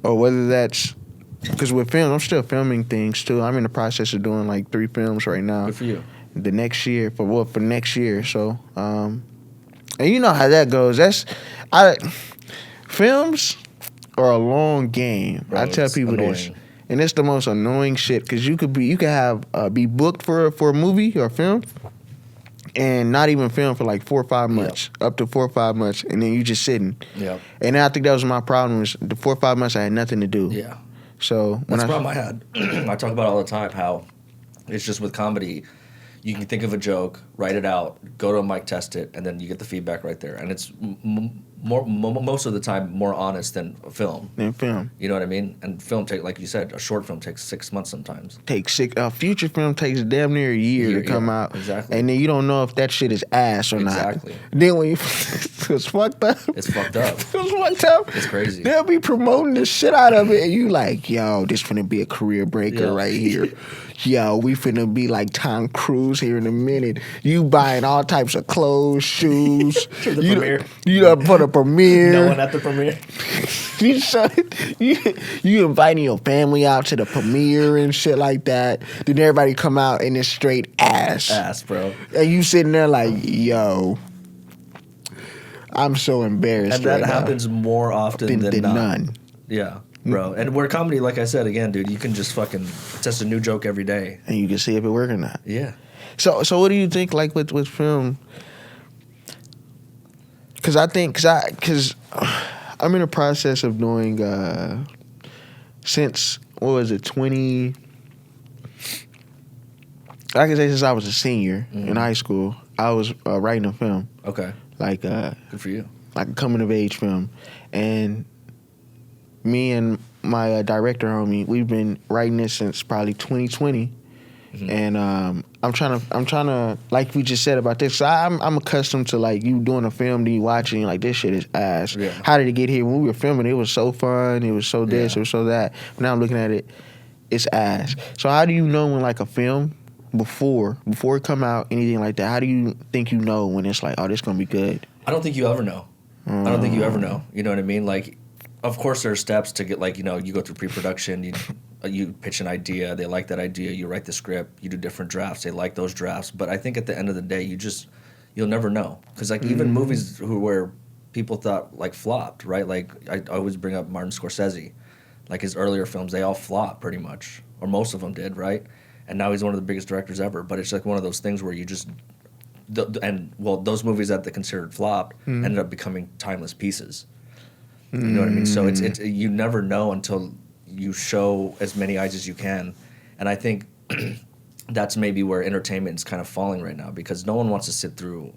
whether that's because with film, I'm still filming things too. I'm in the process of doing like 3 films right now. Good for you. The next year for next year. So, and you know how that goes. Films are a long game. Bro, I tell people annoying. this, and it's the most annoying shit, because you could be booked for a movie or a film, and not even film for like 4 or 5 months, up to 4 or 5 months, and then you just sitting. Yeah. And I think that was my problem. Was the 4 or 5 months I had nothing to do. Yeah. So that's the problem I had. I talk about it all the time how it's just with comedy. You can think of a joke, write it out, go to a mic, test it, and then you get the feedback right there. And it's most of the time more honest than film. In film. You know what I mean? And film like you said, a short film takes 6 months sometimes. A feature film takes damn near a year to come out. Exactly. And then you don't know if that shit is ass or not. Exactly. Then when it's fucked up. It's fucked up. It's fucked up. It's crazy. They'll be promoting the shit out of it, and you like, yo, this finna be a career breaker right here. Yo, we finna be like Tom Cruise here in a minute. You buying all types of clothes, shoes. For the premiere. You done for the premiere. No one at the premiere. you inviting your family out to the premiere and shit like that. Then everybody come out and it's straight ass. Ass, bro. And you sitting there like, yo, I'm so embarrassed. And that right happens now. more often than not. none. Yeah, bro. And where comedy, like I said again, dude, you can just fucking test a new joke every day. And you can see if it work or not. Yeah. So what do you think, like, with film? Because I'm in the process of doing, since, what was it, I can say since I was a senior in high school, I was writing a film. Okay. Like, good for you. Like a coming of age film. And me and my director homie, we've been writing this since probably 2020. Mm-hmm. And I'm trying to, like we just said about this, so I'm accustomed to, like, you doing a film, then you watching, like, this shit is ass. Yeah. How did it get here? When we were filming, it was so fun, it was so this, Yeah. it was so that. But now I'm looking at it, it's ass. So how do you know when, like, a film, before it come out, anything like that, how do you think you know when it's like, oh, this gonna be good? I don't think you ever know. I don't think you ever know. You know what I mean? Like, of course there's steps to get, like, you know, you go through pre-production, you pitch an idea, they like that idea, you write the script, you do different drafts, they like those drafts. But I think at the end of the day, you'll never know. Because, like, even movies where people thought, like, flopped, right? Like, I always bring up Martin Scorsese. Like, his earlier films, they all flopped pretty much. Or most of them did, right? And now he's one of the biggest directors ever. But it's like one of those things where you just... those movies that they considered flopped ended up becoming timeless pieces. You know what I mean? So it's you never know until you show as many eyes as you can. And I think that's maybe where entertainment is kind of falling right now, because no one wants to sit through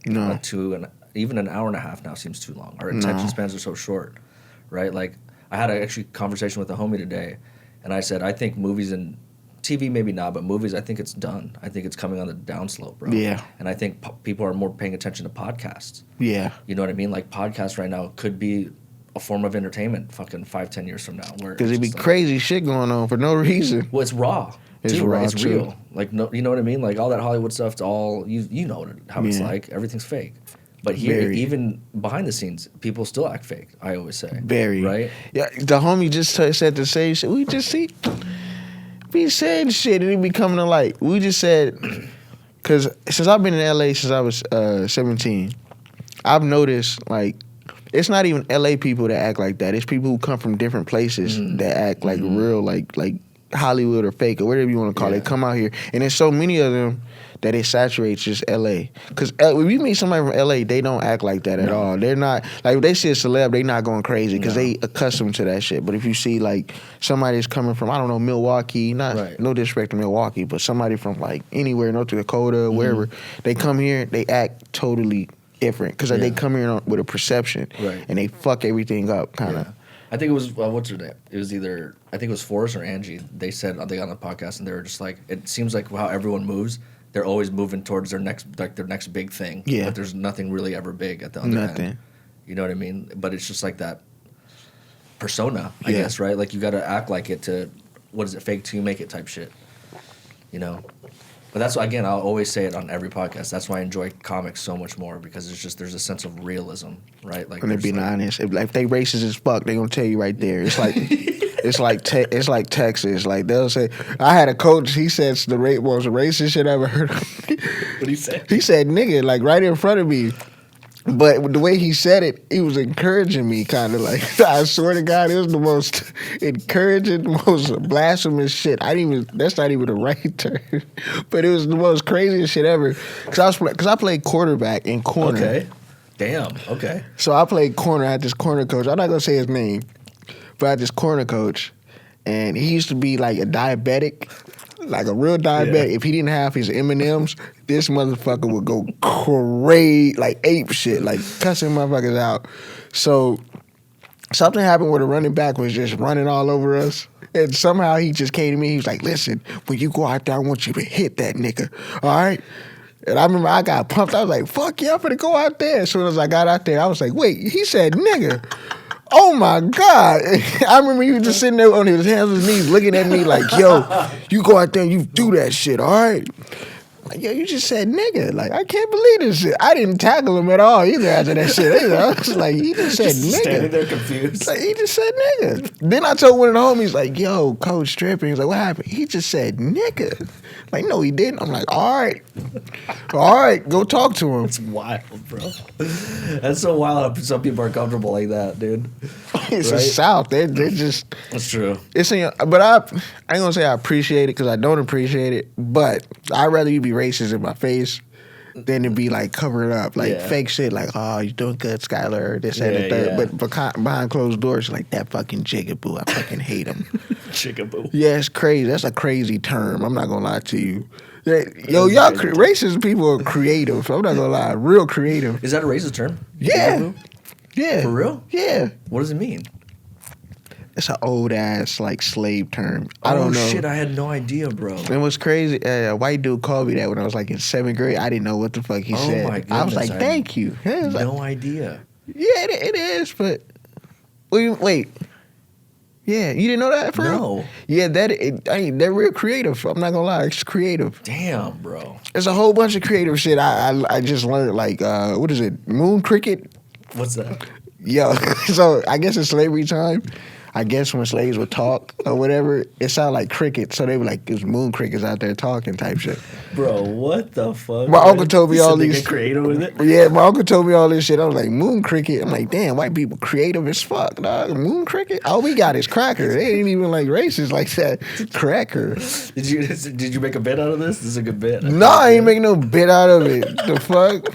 even an hour and a half now seems too long. Our attention spans are so short, right? Like, I had a conversation with a homie today, and I said, I think movies and TV maybe not, but movies, I think it's done. I think it's coming on the downslope, bro. Yeah. And I think people are more paying attention to podcasts. Yeah. You know what I mean? Like, podcasts right now could be a form of entertainment fucking 5-10 years from now. Because it'd be crazy shit going on for no reason. Well, it's raw. It's raw, right? It's too. real. Like, no, you know what I mean? Like, all that Hollywood stuff, it's all, you know how it's like. Everything's fake. But here, even behind the scenes, people still act fake, I always say. Very. Right? Yeah, the homie just said the same shit. We just be saying shit and it be coming to light. We just said, because since I've been in LA since I was 17, I've noticed, like, it's not even LA people that act like that. It's people who come from different places that act like real, like Hollywood or fake or whatever you want to call it. Come out here. And there's so many of them that it saturates just LA. Because when you meet somebody from LA, they don't act like that at all. They're not, like, if they see a celeb, they not going crazy because they accustomed to that shit. But if you see, like, somebody that's coming from, I don't know, Milwaukee, no disrespect to Milwaukee, but somebody from, like, anywhere, North Dakota, wherever, they come here, they act totally different because they come here with a perception and they fuck everything up, kind of. I think it was, what's her name? It was either, I think it was Forrest or Angie. They said, they got on the podcast, and they were just like, it seems like how everyone moves, they're always moving towards their next big thing. Yeah. But there's nothing really ever big at the other end. You know what I mean? But it's just like that persona, I guess, right? Like, you got to act like it to, what is it, fake till you make it type shit. You know? But that's why, again, I'll always say it on every podcast. That's why I enjoy comics so much more, because it's just, there's a sense of realism, right? Like, and they're being honest. If they racist as fuck, they gonna tell you right there. It's like it's like Texas. Like, they'll say, I had a coach. He said the most racist shit I ever heard. What did he say? He said nigga, like, right in front of me. But the way he said it, he was encouraging me, kind of like. I swear to God, it was the most encouraging, most blasphemous shit. That's not even the right term, but it was the most craziest shit ever. Cause I played quarterback in corner. Okay. Damn. Okay. So I played corner. I had this corner coach. I'm not gonna say his name, but I had this corner coach, and he used to be like a diabetic. like a real diabetic. If he didn't have his M&Ms, this motherfucker would go crazy, like ape shit, like cussing motherfuckers out. So something happened where the running back was just running all over us. And somehow he just came to me. He was like, listen, when you go out there, I want you to hit that nigga. All right? And I remember I got pumped. I was like, fuck yeah, I'm finna go out there. As soon as I got out there, I was like, wait, he said nigga. Oh my God. I remember he was just sitting there on his hands and knees looking at me like, yo, you go out there and you do that shit, all right? Like, yo, you just said nigga. Like, I can't believe this shit. I didn't tackle him at all either after that shit either. I was like, he just said nigga. Standing there confused. Like, he just said nigga. Then I told one of the homies, like, yo, coach tripping. He's like, what happened? He just said nigga. Like, no, he didn't. I'm like, all right. All right, go talk to him. That's wild, bro. That's so wild how some people are comfortable like that, dude. It's the South. They're just... That's true. It's but I ain't gonna say I appreciate it because I don't appreciate it, but I'd rather you be racist in my face than to be like covered up, like fake shit, like, oh, you doing good, Schuyler, this and the third. But behind closed doors, like that fucking jigaboo, I fucking hate him. Jigaboo. Yeah, it's crazy. That's a crazy term. I'm not gonna lie to you. Yo, y'all racist people are creative. I'm not gonna lie, real creative. Is that a racist term? Yeah. Jigaboo? Yeah. For real? Yeah. What does it mean? It's an old ass like slave term. I don't know. Oh shit, I had no idea, bro. It was crazy. A white dude called me that when I was like in 7th grade. I didn't know what the fuck he said. My goodness, I was like, thank you. I had no idea. Yeah, it is, but wait. Yeah, you didn't know that for real? No. Yeah, they're real creative. I'm not gonna lie, it's creative. Damn, bro. There's a whole bunch of creative shit I just learned, like, what is it, moon cricket? What's that? Yo, so I guess in slavery time, I guess when slaves would talk or whatever, it sounded like cricket. So they were like, there's moon crickets out there talking type shit. Bro, what the fuck? My uncle told me all these. Get creative with it? Yeah, my uncle told me all this shit. I was like, moon cricket? I'm like, damn, white people creative as fuck, dog. Moon cricket? All we got is cracker. They ain't even like racist like that. Cracker. Did you make a bit out of this? This is a good bit. No, I ain't making no bit out of it. The fuck?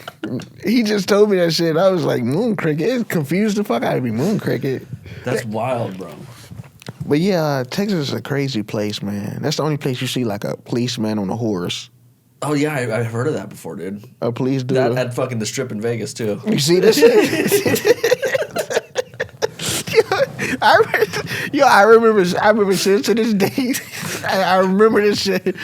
He just told me that shit. I was like, moon cricket? It confused the fuck out of me. Moon cricket. That's wild, bro. But yeah, Texas is a crazy place, man. That's the only place you see like a policeman on a horse. Oh yeah, I've heard of that before, dude. A police dude. That at fucking the Strip in Vegas too. You see this shit? I remember shit to this day. I remember this shit.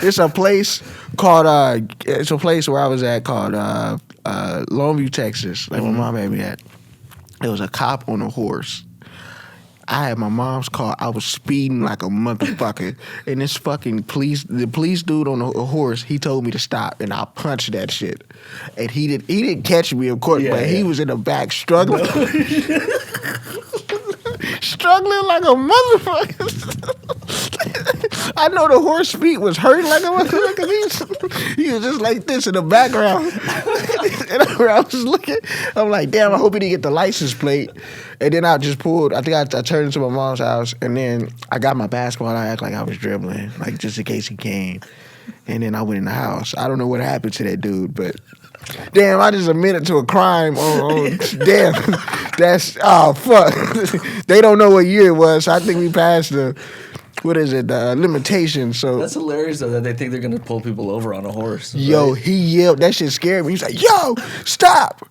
It's a place called it's a place where I was at called Longview, Texas. Like my mom had me at. There was a cop on a horse. I had my mom's car. I was speeding like a motherfucker. And this fucking the police dude on a horse, he told me to stop, and I punched that shit. And he didn't catch me, of course, but he was in the back struggling. Struggling like a motherfucker. I know the horse feet was hurting like a motherfucker. He was just like this in the background. And I was looking, I'm like, damn, I hope he didn't get the license plate. And then I just pulled, I think I turned into my mom's house, and then I got my basketball, and I act like I was dribbling, like just in case he came. And then I went in the house. I don't know what happened to that dude, but damn, I just admitted to a crime. Damn, oh, fuck. They don't know what year it was, so I think we passed the limitation. So that's hilarious though that they think they're gonna pull people over on a horse. Yo, right? he yelled. That shit scared me. He's like, yo, stop.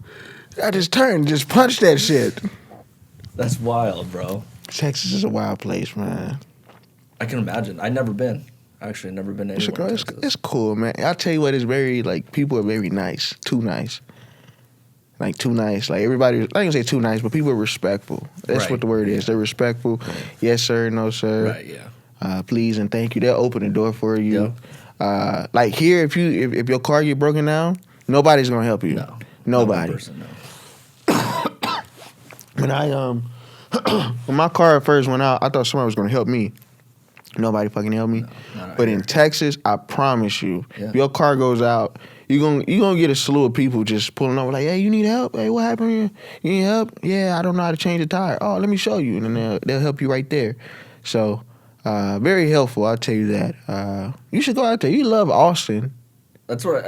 I just turned, just punched that shit. That's wild, bro. Texas is a wild place, man. I can imagine. I've never been. Actually, never been anywhere. It's cool, man. I'll tell you what, it's very, like, people are very nice. Too nice. Like, too nice. Like, everybody, I ain't gonna say too nice, but people are respectful. That's what the word is. They're respectful. Right. Yes, sir. No, sir. Right, yeah. Please and thank you. They'll open the door for you. Yep. Like, here, if your car get broken down, nobody's gonna help you. No. Nobody. Person, no. When my car first went out, I thought somebody was gonna help me. Nobody fucking helped me. No, but in Texas, I promise you, if your car goes out, you're gonna get a slew of people just pulling over like, hey, you need help? Hey, what happened here? You need help? Yeah, I don't know how to change a tire. Oh, let me show you. And then they'll help you right there. So, very helpful, I'll tell you that. You should go out there. You love Austin. That's what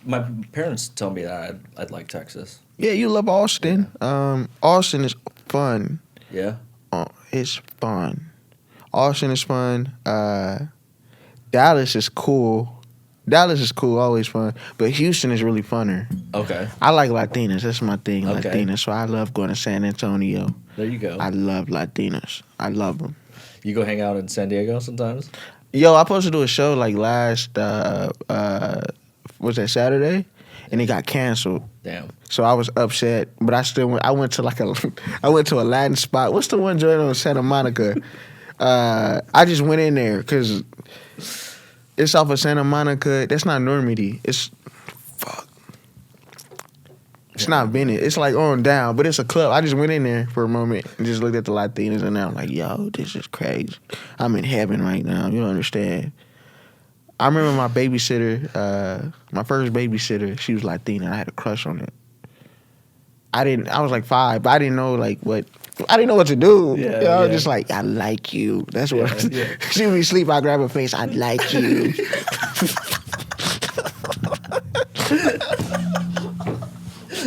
my parents tell me that I'd like Texas. Yeah, you love Austin. Yeah. Austin is fun. Yeah? It's fun. Austin is fun. Dallas is cool. Dallas is cool, always fun. But Houston is really funner. Okay. I like Latinas. That's my thing, Okay. Latinas. So I love going to San Antonio. There you go. I love Latinas. I love them. You go hang out in San Diego sometimes? Yo, I supposed to do a show like last, was that Saturday? And it got canceled. Damn. So I was upset, but I still went. I went to I went to a Latin spot. What's the one joint on Santa Monica? I just went in there because it's off of Santa Monica. That's not Normandy. It's not Venice. It's like on down, but it's a club. I just went in there for a moment and just looked at the Latinas, and I'm like, yo, this is crazy. I'm in heaven right now. You don't understand. I remember my babysitter, my first babysitter, she was Latina. I had a crush on it. I was like 5, but I didn't know what to do. Yeah, I was yeah. just like, I like you. That's what Yeah. she would be asleep, I grab her face, I like you.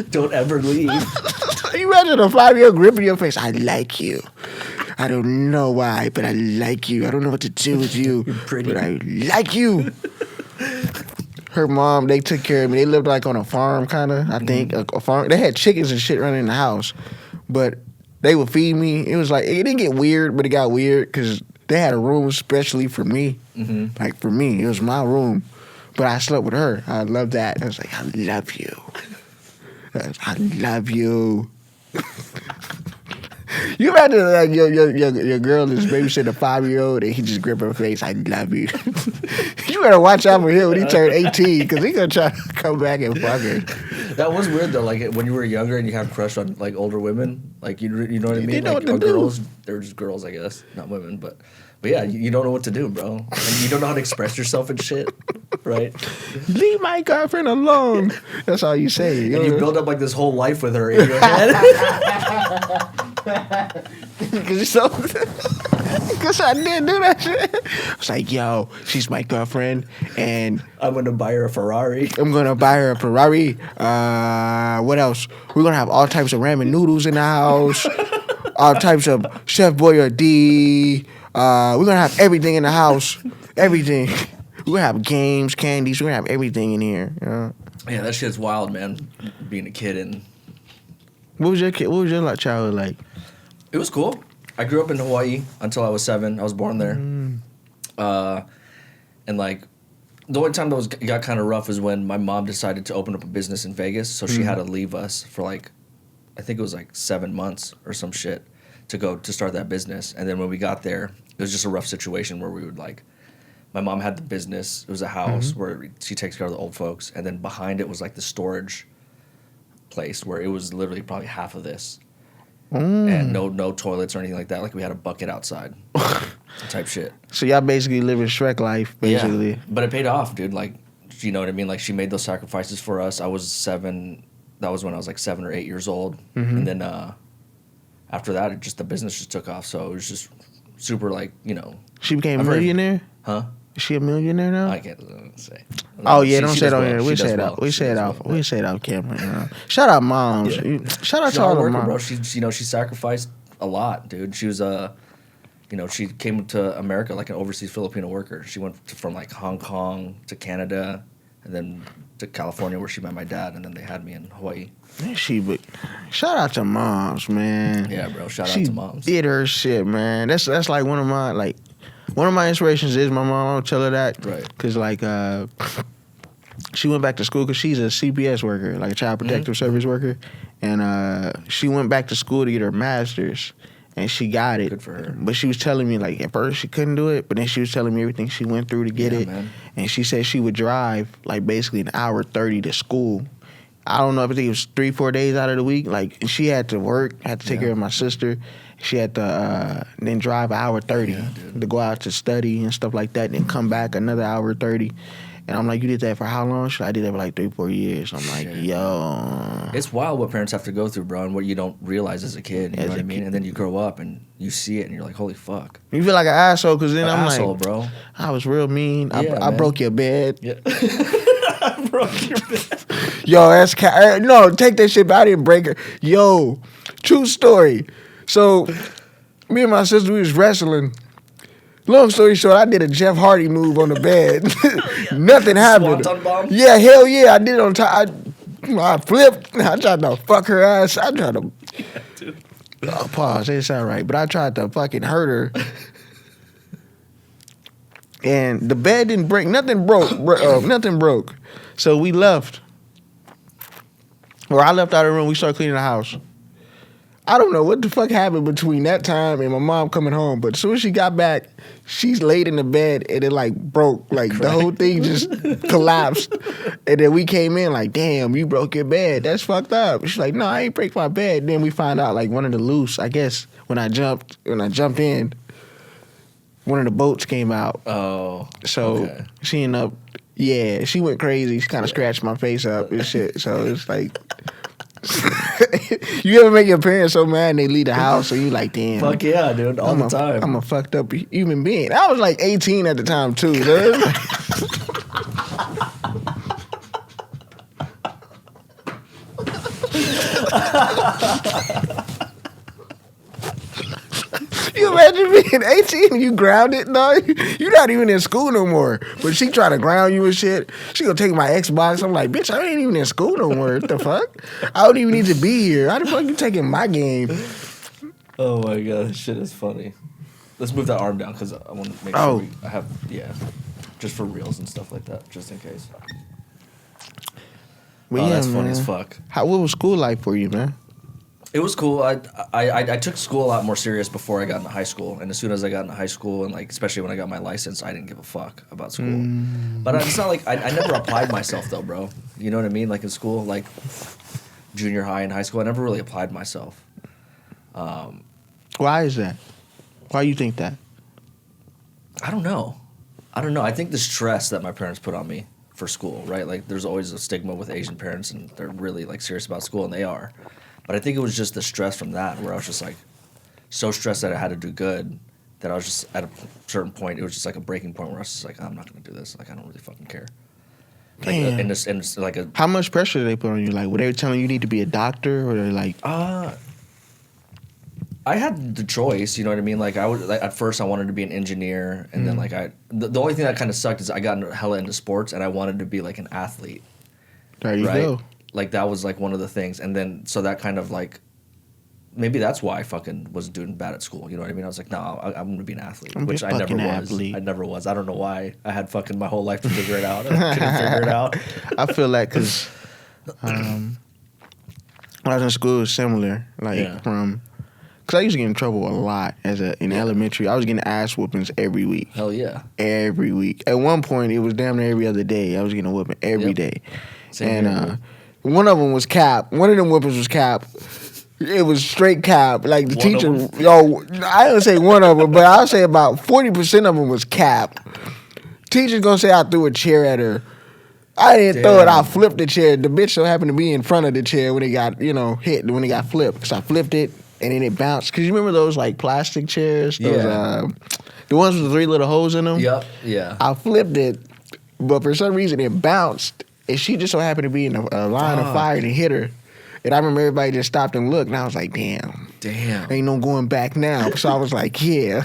Don't ever leave. You imagine a 5-year-old gripping your face, I like you. I don't know why, but I like you. I don't know what to do with you. You're pretty. But I like you. Her mom, they took care of me. They lived like on a farm, kind of, I think. A farm. They had chickens and shit running in the house. But they would feed me. It was like, it didn't get weird, but it got weird because they had a room especially for me. Mm-hmm. Like, for me. It was my room. But I slept with her. I loved that. I was like, I love you. I love you. You imagine like your girl is babysitting a 5-year-old and he just grip her face. I love you. You better watch out for him when he turn 18 because he gonna try to come back and fuck her. That was weird though. Like when you were younger and you had a crush on like older women, like you know what I mean? They know Like what to do. girls, they're just girls, I guess, not women. But yeah, you don't know what to do, bro. And you don't know how to express yourself and shit, right? Leave my girlfriend alone. That's all you say. And you build up like this whole life with her in your head. Because I didn't do that shit. I was like, yo, she's my girlfriend, and I'm gonna buy her a Ferrari. I'm gonna buy her a Ferrari. What else? We're gonna have all types of ramen noodles in the house. All types of Chef Boyardee. We're gonna have everything in the house. Everything. We're gonna have games, candies. We're gonna have everything in here. You know? Yeah, that shit's wild, man. Being a kid and What was your childhood like? it was cool. I grew up in Hawaii until I was 7. I was born there. And like the only time that got kind of rough is when my mom decided to open up a business in Vegas, so she had to leave us for like, I think it was like 7 months or some shit to go to start that business. And then when we got there, it was just a rough situation where we would like, my mom had the business. It was a house where she takes care of the old folks, and then behind it was like the storage place where it was literally probably half of this. And no toilets or anything like that. Like we had a bucket outside, type shit. So y'all basically living Shrek life, basically. Yeah, but it paid off, dude. Like, you know what I mean? Like she made those sacrifices for us. I was 7. That was when I was like 7 or 8 years old. And then after that, the business just took off. So it was just super like, you know. She became a millionaire? Huh? Is she a millionaire now? I can't say. Oh yeah, don't She say it does on well. here. We She say does it well. out. We She say it does out. well. We say it out camera. You know? Shout out moms. Yeah. Shout out She's to a all hard the worker, moms. bro. She sacrificed a lot, dude. She was she came to America like an overseas Filipino worker. She went from like Hong Kong to Canada, and then to California where she met my dad, and then they had me in Hawaii. But shout out to moms, man. Yeah, bro. Shout She out to moms. did her shit, man. That's like one of my inspirations is my mom. I'll tell her that, Right. Cause like she went back to school because she's a CPS worker, like a child protective service worker, and she went back to school to get her master's, and she got it. Good for her. But she was telling me like at first she couldn't do it, but then she was telling me everything she went through to get Yeah, it, man. and she said she would drive like basically an hour 30 to school. I don't know if it was 3-4 days out of the week. Like she had to work, had to take care of my sister. She had to then drive an hour 30 to go out to study and stuff like that, then come back another hour 30. And I'm like, you did that for how long? I did that for like 3-4 years. I'm like, yo. It's wild what parents have to go through, bro, and what you don't realize as a kid. You know what I mean? And then you grow up and you see it, and you're like, holy fuck. You feel like an asshole because then I'm asshole, like, bro. I was real mean. I man. broke your bed. Yeah. I broke your bed. Yo, that's no, take that shit back. I didn't break her. Yo, true story. So, me and my sister, we was wrestling. Long story short, I did a Jeff Hardy move on the bed. Nothing happened. Swanton bomb? Yeah, hell yeah, I did it on top. I flipped. I tried to fuck her ass. I tried to. Yeah, dude. Oh, pause. It sound right, but I tried to fucking hurt her. And the bed didn't break. Nothing broke. Nothing broke. So we left. Or I left out of the room. We started cleaning the house. I don't know what the fuck happened between that time and my mom coming home, but as soon as she got back, she's laid in the bed and it like broke. Like the whole thing just collapsed. And then we came in like, damn, you broke your bed. That's fucked up. She's like, no, I ain't break my bed. Then we find out like one of the loose, I guess, when I jumped in, one of the bolts came out. Oh. So okay. she ended up, yeah, she went crazy. She kind of scratched my face up and shit. So it's like, you ever make your parents so mad and they leave the house, so you like, damn. Fuck yeah, dude, all the time. I'm a fucked up human being. I was like 18 at the time too. Man. You imagine being 18 and you grounded? No, you're not even in school no more. But she try to ground you and shit. She gonna take my Xbox. I'm like, bitch, I ain't even in school no more. What the fuck? I don't even need to be here. How the fuck you taking my game? Oh my god, this shit is funny. Let's move that arm down because I want to make sure I have, just for reels and stuff like that, just in case. But yeah, that's man. funny as fuck. What was school like for you, man? It was cool. I took school a lot more serious before I got into high school, and as soon as I got into high school, and like especially when I got my license, I didn't give a fuck about school. But it's not like I never applied myself though, bro. You know what I mean? Like in school, like junior high and high school, I never really applied myself. Why is that? Why do you think that? I don't know. I think the stress that my parents put on me for school, right? Like there's always a stigma with Asian parents, and they're really like serious about school, and they are. But I think it was just the stress from that, where I was just like so stressed that I had to do good, that I was just at a certain point, it was just like a breaking point where I was just like, I'm not gonna do this. Like I don't really fucking care. Like, Damn. and it's like a. How much pressure did they put on you? Like, were they telling you need to be a doctor, or they're like? I had the choice, you know what I mean? Like at first I wanted to be an engineer, and then like the only thing that kind of sucked is I got hella into sports, and I wanted to be like an athlete. There you go. Like that was like one of the things, and then so that kind of like maybe that's why I fucking was doing bad at school. You know what I mean? I was like, no, I'm gonna be an athlete, which I never was. I never was. I don't know why. I had fucking my whole life to figure it out. I couldn't figure it out. I feel like because when I was in school, it was similar. Like from. Because I used to get in trouble a lot in elementary. I was getting ass whoopings every week. Hell yeah. Every week. At one point, it was damn near every other day. I was getting a whooping every day. Same and here, one of them was cap. One of them whoopings was cap. It was straight cap. Like the teacher, I don't say one of them, but I'll say about 40% of them was cap. Teacher's gonna say I threw a chair at her. I didn't throw it. I flipped the chair. The bitch so happened to be in front of the chair when it got, hit, when it got flipped. So I flipped it. And then it bounced. Because you remember those, like, plastic chairs? Those, the ones with the 3 little holes in them? Yep, yeah. I flipped it, but for some reason it bounced. And she just so happened to be in a line of fire and it hit her. And I remember everybody just stopped and looked. And I was like, damn. Ain't no going back now. So I was like, yeah.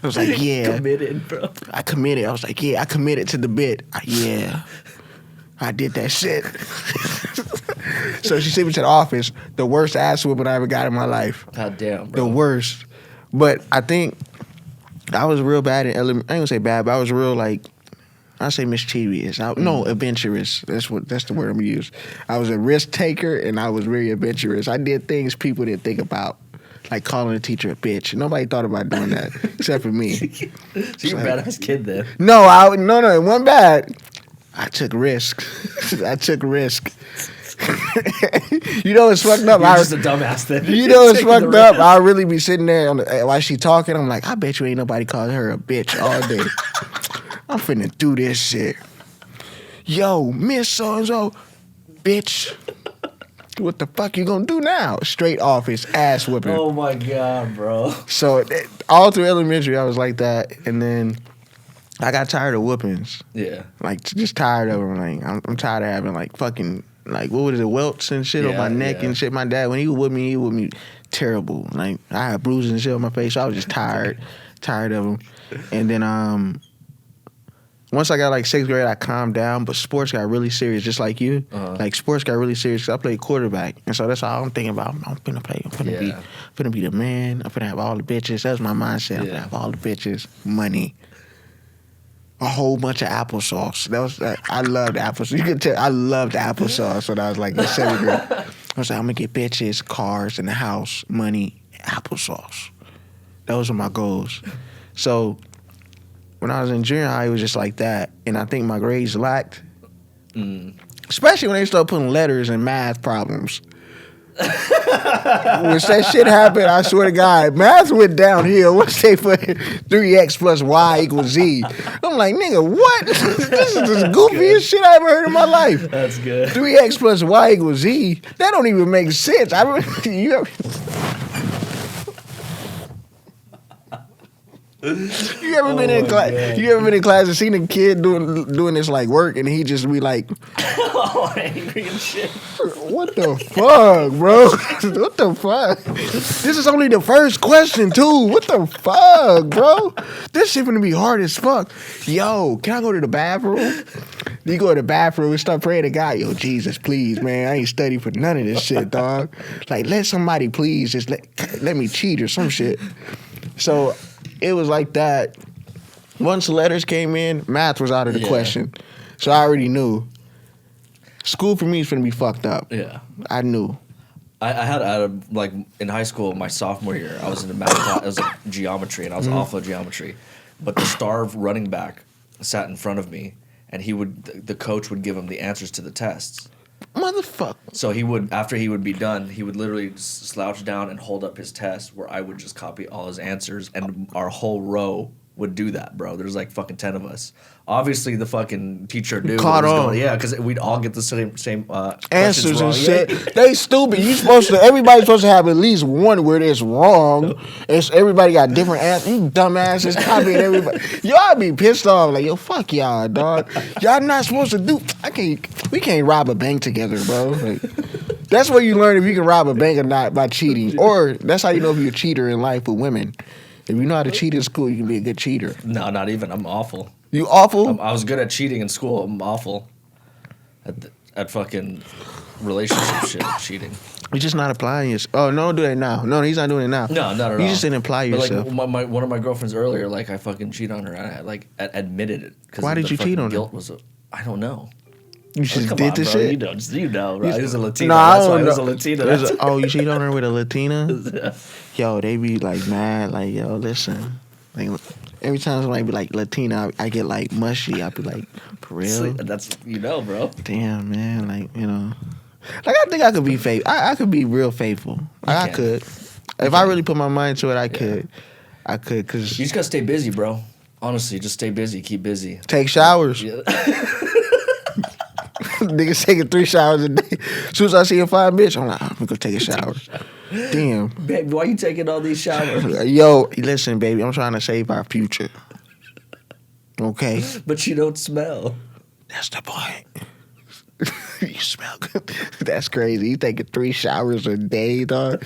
I was like, yeah. Committed, bro. I committed. I was like, yeah, I committed to the bit. Yeah. I did that shit. So she sent me to the office. The worst ass whooping I ever got in my life. God damn, bro. The worst. But I think I was real bad in elementary. I ain't gonna say bad, but I was real like, I say mischievous. No, adventurous. That's the word I'm gonna use. I was a risk taker and I was very adventurous. I did things people didn't think about. Like calling a teacher a bitch. Nobody thought about doing that except for me. So you're a badass kid then. No, it wasn't bad. I took risk. You know what's fucked up? You're just a dumbass then. You know what's fucked up? I'll really be sitting there while she talking. I'm like, I bet you ain't nobody called her a bitch all day. I'm finna do this shit. Yo, Miss So-and-so, bitch. What the fuck you gonna do now? Straight office, ass whipping. Oh my God, bro. So all through elementary, I was like that. And then I got tired of whoopings. Yeah. Like, just tired of them. Like, I'm tired of having, like, fucking, like, what was it, welts and shit on my neck and shit. My dad, when he would whip me terrible. Like I had bruises and shit on my face. So I was just tired of them. And then once I got like 6th grade, I calmed down. But sports got really serious, just like you. Like sports got really serious. 'Cause I played quarterback, and so that's all I'm thinking about. I'm finna play. I'm finna be the man. I'm finna have all the bitches. That's my mindset. I'm finna have all the bitches, money, a whole bunch of applesauce. I loved applesauce. You could tell I loved applesauce when I was like in 7th grade. I was like, I'm gonna get bitches, cars, in the house, money, applesauce. Those were my goals. So when I was in junior high, it was just like that. And I think my grades lacked. Especially when they started putting letters in math problems. When that shit happened, I swear to God, math went downhill. Once they put 3x plus y equals z. I'm like, nigga, what? This is the goofiest shit I ever heard in my life. That's good. 3x plus y equals z. That don't even make sense. You ever been in class? You ever been in class and seen a kid doing this like work, and he just be like, "Oh, angry and shit." What the fuck, bro? What the fuck? This is only the first question too. What the fuck, bro? This shit gonna be hard as fuck. Yo, can I go to the bathroom? You go to the bathroom and start praying to God. Yo, Jesus, please, man. I ain't study for none of this shit, dog. Like, let somebody please just let me cheat or some shit. So it was like that. Once the letters came in, math was out of the question. So I already knew. School for me is gonna be fucked up. Yeah. I knew. I had like in high school, my sophomore year, I was in a math class. It was like geometry, and I was awful at geometry. But the star running back sat in front of me, and the coach would give him the answers to the tests. Motherfucker. So after he would be done, he would literally slouch down and hold up his test, where I would just copy all his answers, and our whole row would do that, bro. There's like fucking 10 of us. Obviously, the fucking teacher knew Caught what was on. going. Yeah, because we'd all get the same Answers wrong. and shit. They stupid. Everybody's supposed to have at least one where it's wrong. Everybody got different answers. You dumbasses copying everybody. Y'all be pissed off. Like, yo, fuck y'all, dog. Y'all not supposed to do. We can't rob a bank together, bro. Like, that's where you learn if you can rob a bank or not, by cheating. Or that's how you know if you're a cheater in life with women. If you know how to cheat in school, you can be a good cheater. No, not even. I'm awful. You awful? I was good at cheating in school. I'm awful at fucking relationship shit, cheating. You're just not applying yourself. Oh, no, don't do that now. No, he's not doing it now. No, not at all. You just didn't apply yourself. But like one of my girlfriends earlier, like I fucking cheated on her. And I like admitted it. Why did you cheat on her? Guilt I don't know. You just Come did on, this bro. shit? You know, right? It was a Latina. Nah, That's why I it was a don't know. Latina. Oh, you cheated on her with a Latina? Yo, they be like mad. Like, yo, listen. Like, every time somebody be like Latina, I get like mushy. I be like, for real? That's bro. Damn, man. Like, you know. Like, I think I could be faithful. I could be real faithful. I could. If I really put my mind to it, I could. I could, because... You just gotta stay busy, bro. Honestly, just stay busy. Keep busy. Take showers. Yeah. Niggas taking 3 showers a day. As soon as I see a fine bitch, I'm like, I'm gonna go take a shower. Damn. Baby, why you taking all these showers? Yo, listen, baby, I'm trying to save our future. Okay? But you don't smell. That's the point. You smell good. That's crazy. You taking 3 showers a day, dog?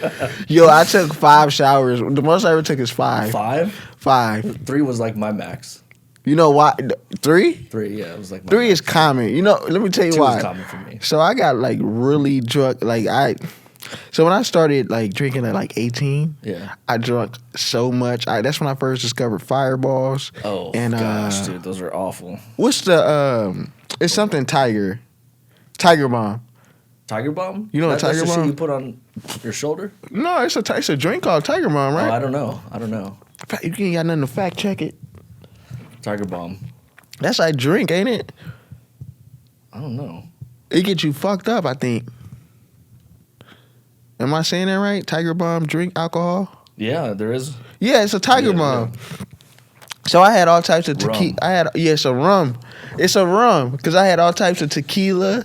Yo, I took 5 showers. The most I ever took is 5. 5? 5. 3 was like my max. You know why? 3? 3, yeah, it was like my 3 max. is common. You know, let me tell you 2 why. is common for me. So I got like really drunk. So when I started like drinking at like 18, I drunk so much. That's when I first discovered Fireballs. Oh, and, gosh, dude, those are awful. What's the it's something Tiger Bomb. Tiger Bomb? You know what Tiger That's the Bomb? shit you put on your shoulder? No, it's a drink called Tiger Bomb, right? Oh, I don't know. You ain't got nothing to fact check it. Tiger Bomb. That's like drink, ain't it? I don't know. It gets you fucked up, I think. Am I saying that right? Tiger Bomb drink alcohol? Yeah, there is. Yeah, it's a Tiger Bomb. Yeah. So I had all types of tequila. It's a rum. It's a rum because I had all types of tequila.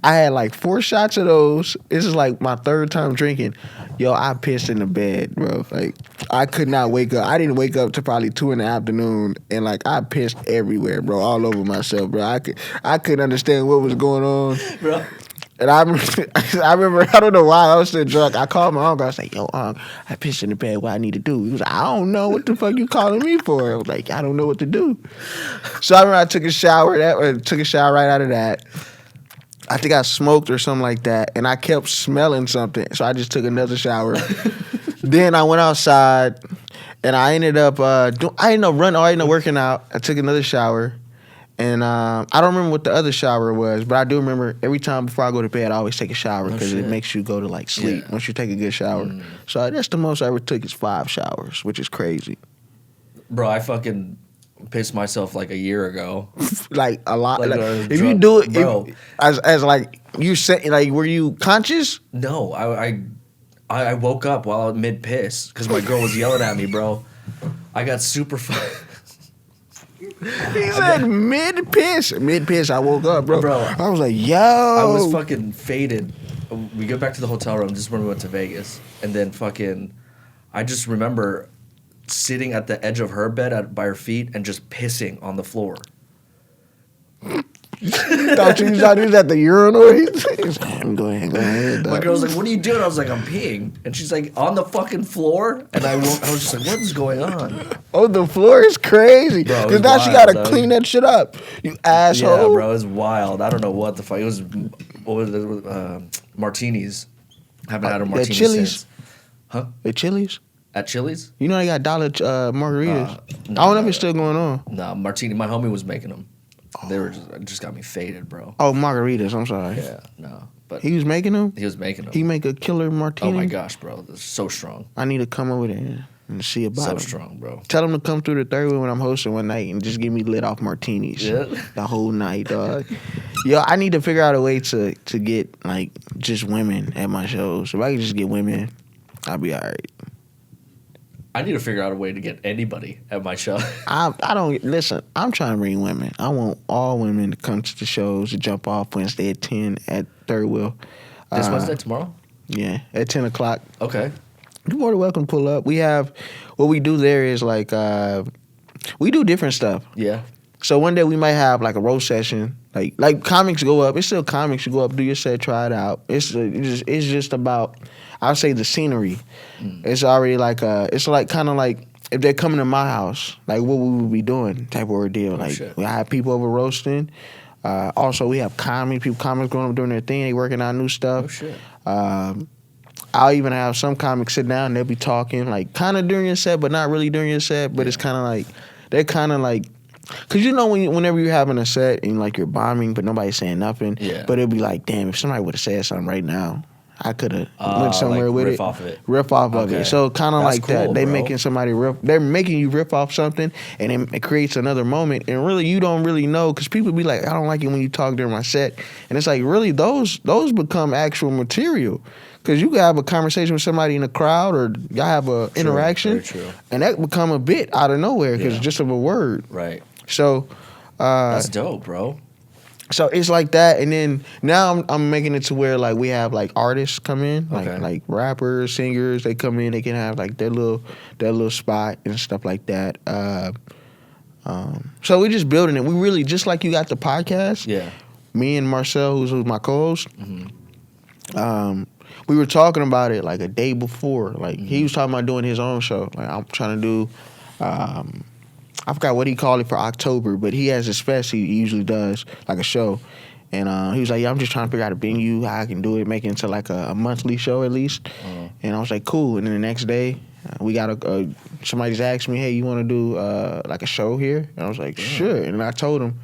I had like 4 shots of those. This is like my 3rd time drinking. Yo, I pissed in the bed, bro. Like, I could not wake up. I didn't wake up till probably 2 in the afternoon, and like I pissed everywhere, bro, all over myself, bro. I couldn't understand what was going on, bro. And I remember, I don't know why, I was still drunk. I called my uncle. I was like, yo, I pissed in the bed. What I need to do? He was like, I don't know. What the fuck you calling me for? I was like, I don't know what to do. So I remember I took a shower right out of that. I think I smoked or something like that. And I kept smelling something. So I just took another shower. Then I went outside and I ended up working out. I took another shower. And I don't remember what the other shower was, but I do remember every time before I go to bed, I always take a shower because it makes you go to like sleep once you take a good shower. So that's the most I ever took is 5 showers, which is crazy. Bro, I fucking pissed myself like a year ago. Like a lot. Like, if you do it, bro, as like you said, like were you conscious? No, I woke up while I was mid piss because my girl was yelling at me, bro. I got super He said mid piss. I woke up, bro. I was like, yo. I was fucking faded. We go back to the hotel room just when we went to Vegas. And then fucking, I just remember sitting at the edge of her bed by her feet and just pissing on the floor. Thought you was at the urinal? Go ahead. My girl's like, what are you doing? I was like, I'm peeing. And she's like, on the fucking floor? And I was just like, what is going on? Oh, the floor is crazy. Because now she got to clean that shit up. You asshole. Yeah, bro, it was wild. I don't know what the fuck. It was, martinis. Haven't had a martini since. Huh? At Chili's? At Chili's? You know they got dollar margaritas. No, I don't know if it's still going on. Nah, martini. My homie was making them. They were just got me faded, bro. Oh, margaritas. I'm sorry. Yeah, no. But he was making them? He was making them. He make a killer martini? Oh, my gosh, bro. They're so strong. I need to come over there and see about so them. So strong, bro. Tell him to come through the third wheel when I'm hosting one night and just get me lit off martinis. Yeah. The whole night, dog. Yo, I need to figure out a way to get, like, just women at my shows. If I can just get women, I'll be all right. I need to figure out a way to get anybody at my show. I don't listen. I'm trying to bring women. I want all women to come to the shows to jump off Wednesday at 10 at Third Wheel. This Wednesday tomorrow? Yeah, at 10 o'clock. Okay. You're more than welcome to pull up. We have what we do there is like we do different stuff. Yeah. So one day we might have like a roast session. Like comics go up. It's still comics. You go up, do your set, try it out. It's just about, I'll say, the scenery. It's already like it's like kind of like if they're coming to my house, like what we would be doing type of ordeal. Like we have people over roasting. Also we have comics going up doing their thing. They working out new stuff. Oh shit. I'll even have some comics sit down and they'll be talking like kind of during your set, but not really during your set. But it's kind of like they're kind of like. Cause you know whenever you're having a set and like you're bombing, but nobody's saying nothing. Yeah. But it'll be like, damn, if somebody would have said something right now, I could have went somewhere like with riff off of it. Riff off of it. So kind of like cool, that. They making somebody riff. They're making you riff off something, and it creates another moment. And really, you don't really know because people be like, I don't like it when you talk during my set, and it's like really those become actual material. Because you can have a conversation with somebody in the crowd or y'all have an interaction, and that become a bit out of nowhere because just of a word. Right. So that's dope, bro. So it's like that, and then now I'm making it to where like we have like artists come in, like rappers, singers. They come in, they can have like their little spot and stuff like that. So we're just building it. We really just like you got the podcast. Yeah. Me and Marcel, who's my co-host. We were talking about it like a day before. Like he was talking about doing his own show. Like I'm trying to do. I forgot what he called it for October, but he has a fest he usually does, like a show. And he was like, yeah, I'm just trying to figure out a venue, how I can do it, make it into like a monthly show at least. And I was like, cool. And then the next day, we got somebody just asked me, hey, you want to do like a show here? And I was like, sure. And I told him.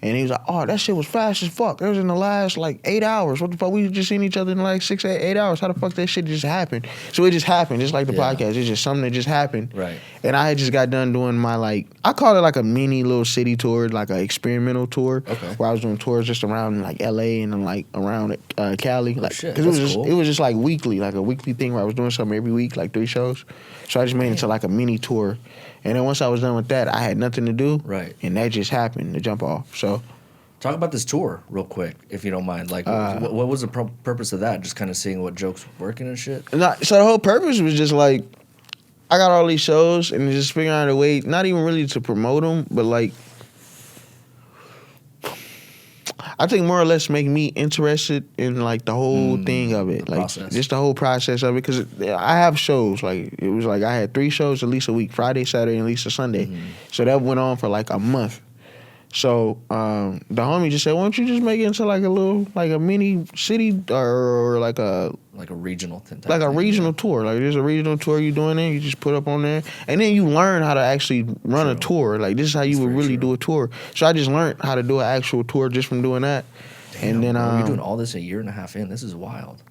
And he was like, oh, that shit was fast as fuck. It was in the last, 8 hours. What the fuck? We just seen each other in 6, 8 hours. How the fuck that shit just happened? So it just happened, just like the podcast. It's just something that just happened. Right. And I had just got done doing my, I call it like a mini little city tour, like an experimental tour. Okay. Where I was doing tours just around, L.A. and then, around Cali. Shit, Cause it was just, weekly, like a weekly thing where I was doing something every week, 3 shows. So I just made it into, a mini tour. And then once I was done with that, I had nothing to do. Right. And that just happened to jump off, so... Talk about this tour real quick, if you don't mind. What was the purpose of that? Just kind of seeing what jokes were working and shit? So the whole purpose was just I got all these shows and just figuring out a way, not even really to promote them, but I I think more or less make me interested in like the whole thing of it, like process. just the whole process of it. Because I have shows, like it was like I had 3 shows at least a week: Friday, Saturday, and at least a Sunday. So that went on for like a month. So the homie just said, "Why don't you just make it into like a little, like a mini city or like a regional thing, like a regional tour? Like there's a regional tour you doing there. You just put up on there, and then you learn how to actually run a tour. Like this is how you would really do a tour. So I just learned how to do an actual tour just from doing that. Damn, and then bro, you're doing all this a year and a half in. This is wild.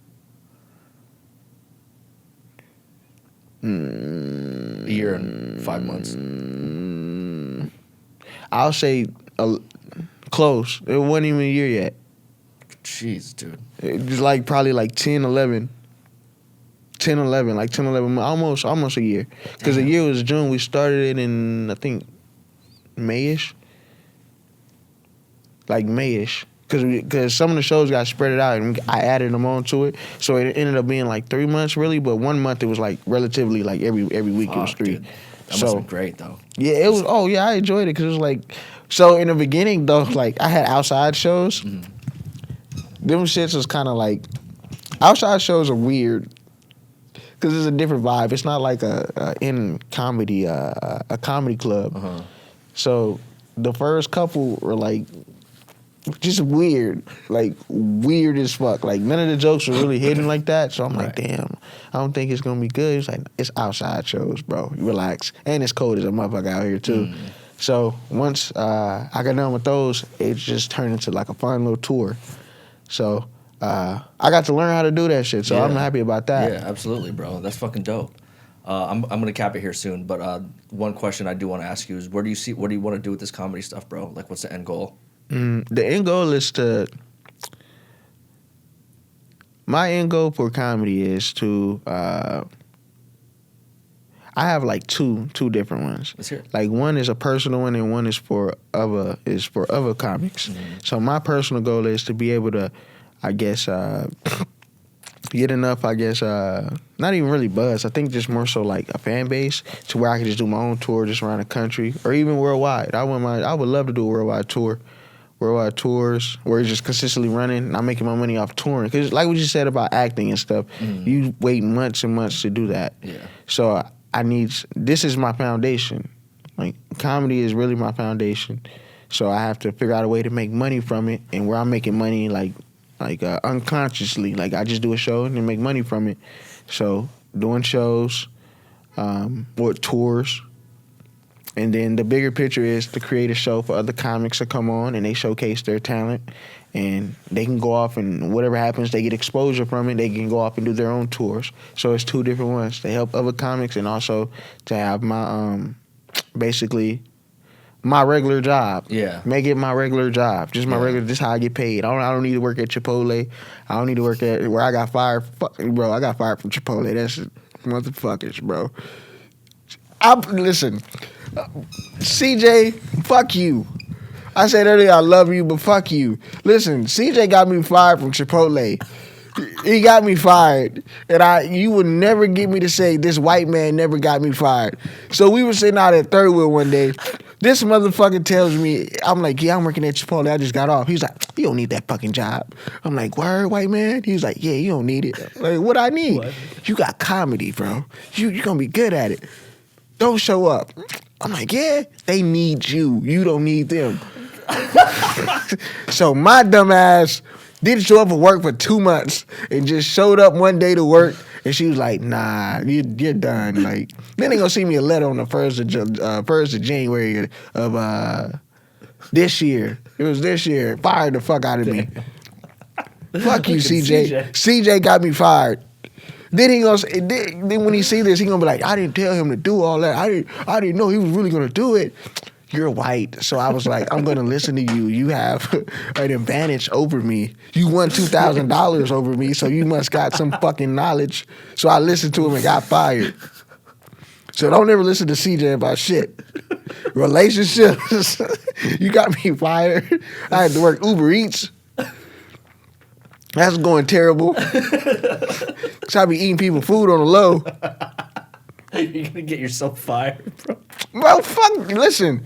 A year and 5 months. I'll say close. It wasn't even a year yet. Jeez, dude. It was like probably like 10, 11. 10, 11, like 10, 11, almost a year. Because the year was June. We started it in, I think, May-ish. Like May-ish. Because some of the shows got spread out and I added them onto it. So it ended up being like 3 months really, but 1 month it was like relatively like every week it was 3. Dude. That must have been great though. Yeah, it was. Oh yeah, I enjoyed it because it was like. So in the beginning though, like I had outside shows. Them shits was kind of like, outside shows are weird because it's a different vibe. It's not like a comedy club. So the first couple were like just weird, like weird as fuck. Like none of the jokes were really hidden like that. So I'm like, damn, I don't think it's gonna be good. It's like it's outside shows, bro. You relax, and it's cold as a motherfucker out here too. So once I got done with those, it just turned into like a fun little tour. So I got to learn how to do that shit. So I'm happy about that. Yeah, absolutely, bro. That's fucking dope. I'm gonna cap it here soon, but one question I do want to ask you is, what do you want to do with this comedy stuff, bro? Like, what's the end goal? The end goal is to. My end goal for comedy is to. I have like two different ones. Let's hear it. Like one is a personal one, and one is for other comics. So my personal goal is to be able to, I guess, get enough. I guess not even really buzz. I think just more so like a fan base to where I can just do my own tour just around the country or even worldwide. I would love to do a worldwide tour. Worldwide tours where it's just consistently running and I'm making my money off touring. Because like what you said about acting and stuff, you wait months and months to do that. Yeah. So this is my foundation. Like comedy is really my foundation. So I have to figure out a way to make money from it, and where I'm making money like unconsciously. Like I just do a show and then make money from it. So doing shows, or tours. And then the bigger picture is to create a show for other comics to come on and they showcase their talent, and they can go off and whatever happens, they get exposure from it. They can go off and do their own tours. So it's 2 different ones. To help other comics and also to have my basically my regular job. Yeah. Make it my regular job. Just my regular. This is how I get paid. I don't need to work at Chipotle. I don't need to work at where I got fired. Bro, I got fired from Chipotle. That's motherfuckers, bro. Listen. CJ, fuck you. I said earlier I love you, but fuck you. Listen, CJ got me fired from Chipotle. He got me fired. And you would never get me to say this white man never got me fired. So we were sitting out at Third Wheel one day. This motherfucker tells me, I'm like, yeah, I'm working at Chipotle. I just got off. He's like, you don't need that fucking job. I'm like, word, white man? He's like, yeah, you don't need it. Like, what I need? What? You got comedy, bro. You're going to be good at it. Don't show up. I'm like, yeah, they need you. You don't need them. So my dumb ass didn't show up for work for 2 months and just showed up one day to work, and she was like, nah, you're done. Like, then they gonna see me a letter on the 1st of January of this year. It was this year. Fired the fuck out of me. Fuck you, CJ. CJ got me fired. Then when he see this, he gonna be like, I didn't tell him to do all that. I didn't know he was really gonna do it. You're white, so I was like, I'm gonna listen to you. You have an advantage over me. You won $2,000 over me, so you must got some fucking knowledge. So I listened to him and got fired. So don't ever listen to CJ about shit. Relationships, you got me fired. I had to work Uber Eats. That's going terrible. Cause I be eating people food on the low. You're gonna get yourself fired, bro. Bro, listen.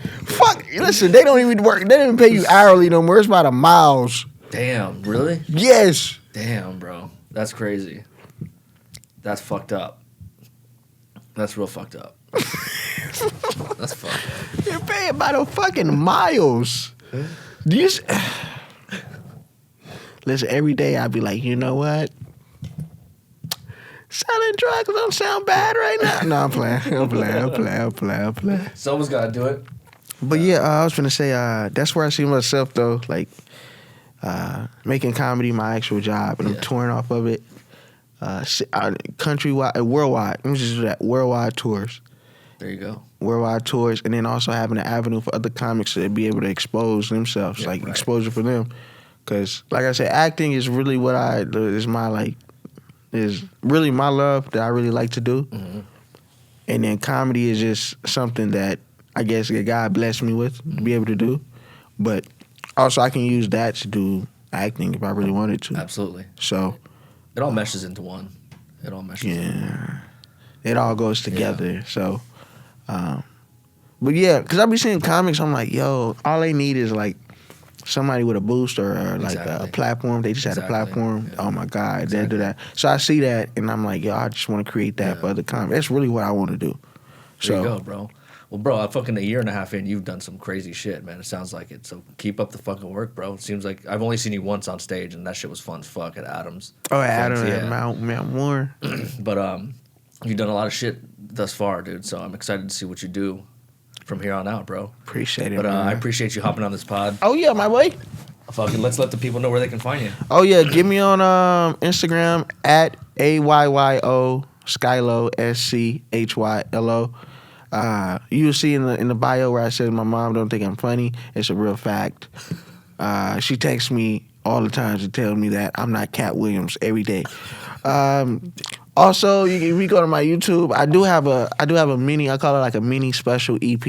They don't even work. They don't even pay you hourly no more. It's by the miles. Damn, really? Yes. Damn, bro. That's crazy. That's fucked up. That's real fucked up. That's fucked up. You're paying by the fucking miles. Do you listen, every day I'd be like, you know what? Selling drugs don't sound bad right now. No, I'm playing. Someone's got to do it. But yeah, I was gonna say that's where I see myself though, like making comedy my actual job, and I'm touring off of it, countrywide, worldwide. Let me just do that. Worldwide tours. There you go. Worldwide tours, and then also having an avenue for other comics to be able to expose themselves, exposure for them. Because, like I said, acting is really what is really my love that I really like to do. Mm-hmm. And then comedy is just something that I guess God blessed me with to be able to do. But also I can use that to do acting if I really wanted to. Absolutely. So it all meshes into one. It all meshes into one. It all goes together. Yeah. So, but yeah, because I be seeing comics, I'm like, yo, all they need is like somebody with a boost or like a platform. They just had a platform. Yeah. Oh my God, they do that. So I see that and I'm like, yo, I just want to create that for other comics. That's really what I want to do. There you go, bro. Well, bro, I'm fucking a year and a half in, you've done some crazy shit, man. It sounds like it. So keep up the fucking work, bro. It seems like I've only seen you once on stage, and that shit was fun as fuck at Adams. Oh, at Adams, at Mount Moore. But you've done a lot of shit thus far, dude. So I'm excited to see what you do from here on out, bro. Appreciate it, But man. I appreciate you hopping on this pod. Oh, yeah, my boy. Fucking let's let the people know where they can find you. Oh, yeah. Get me on Instagram at AYYO Schylur, SCHYLO. You'll see in the bio where I said my mom don't think I'm funny. It's a real fact. She texts me all the time to tell me that I'm not Cat Williams every day. Also, if you go to my YouTube, I do have a mini. I call it like a mini special EP,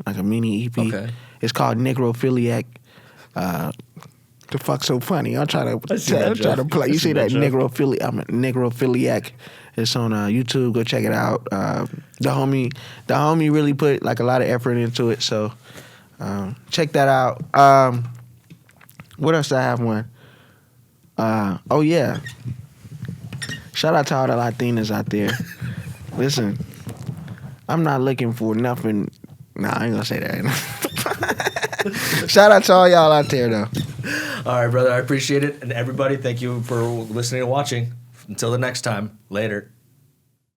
like a mini EP. Okay. It's called Necrophiliac. The fuck so funny? I'm trying to play. You see that necrophiliac? I'm a necrophiliac. It's on YouTube. Go check it out. The homie really put like a lot of effort into it. So check that out. What else do I have one? Oh yeah. Shout out to all the Latinas out there. Listen, I'm not looking for nothing. Nah, I ain't gonna say that. Shout out to all y'all out there though. All right, brother. I appreciate it. And everybody, thank you for listening and watching. Until the next time. Later.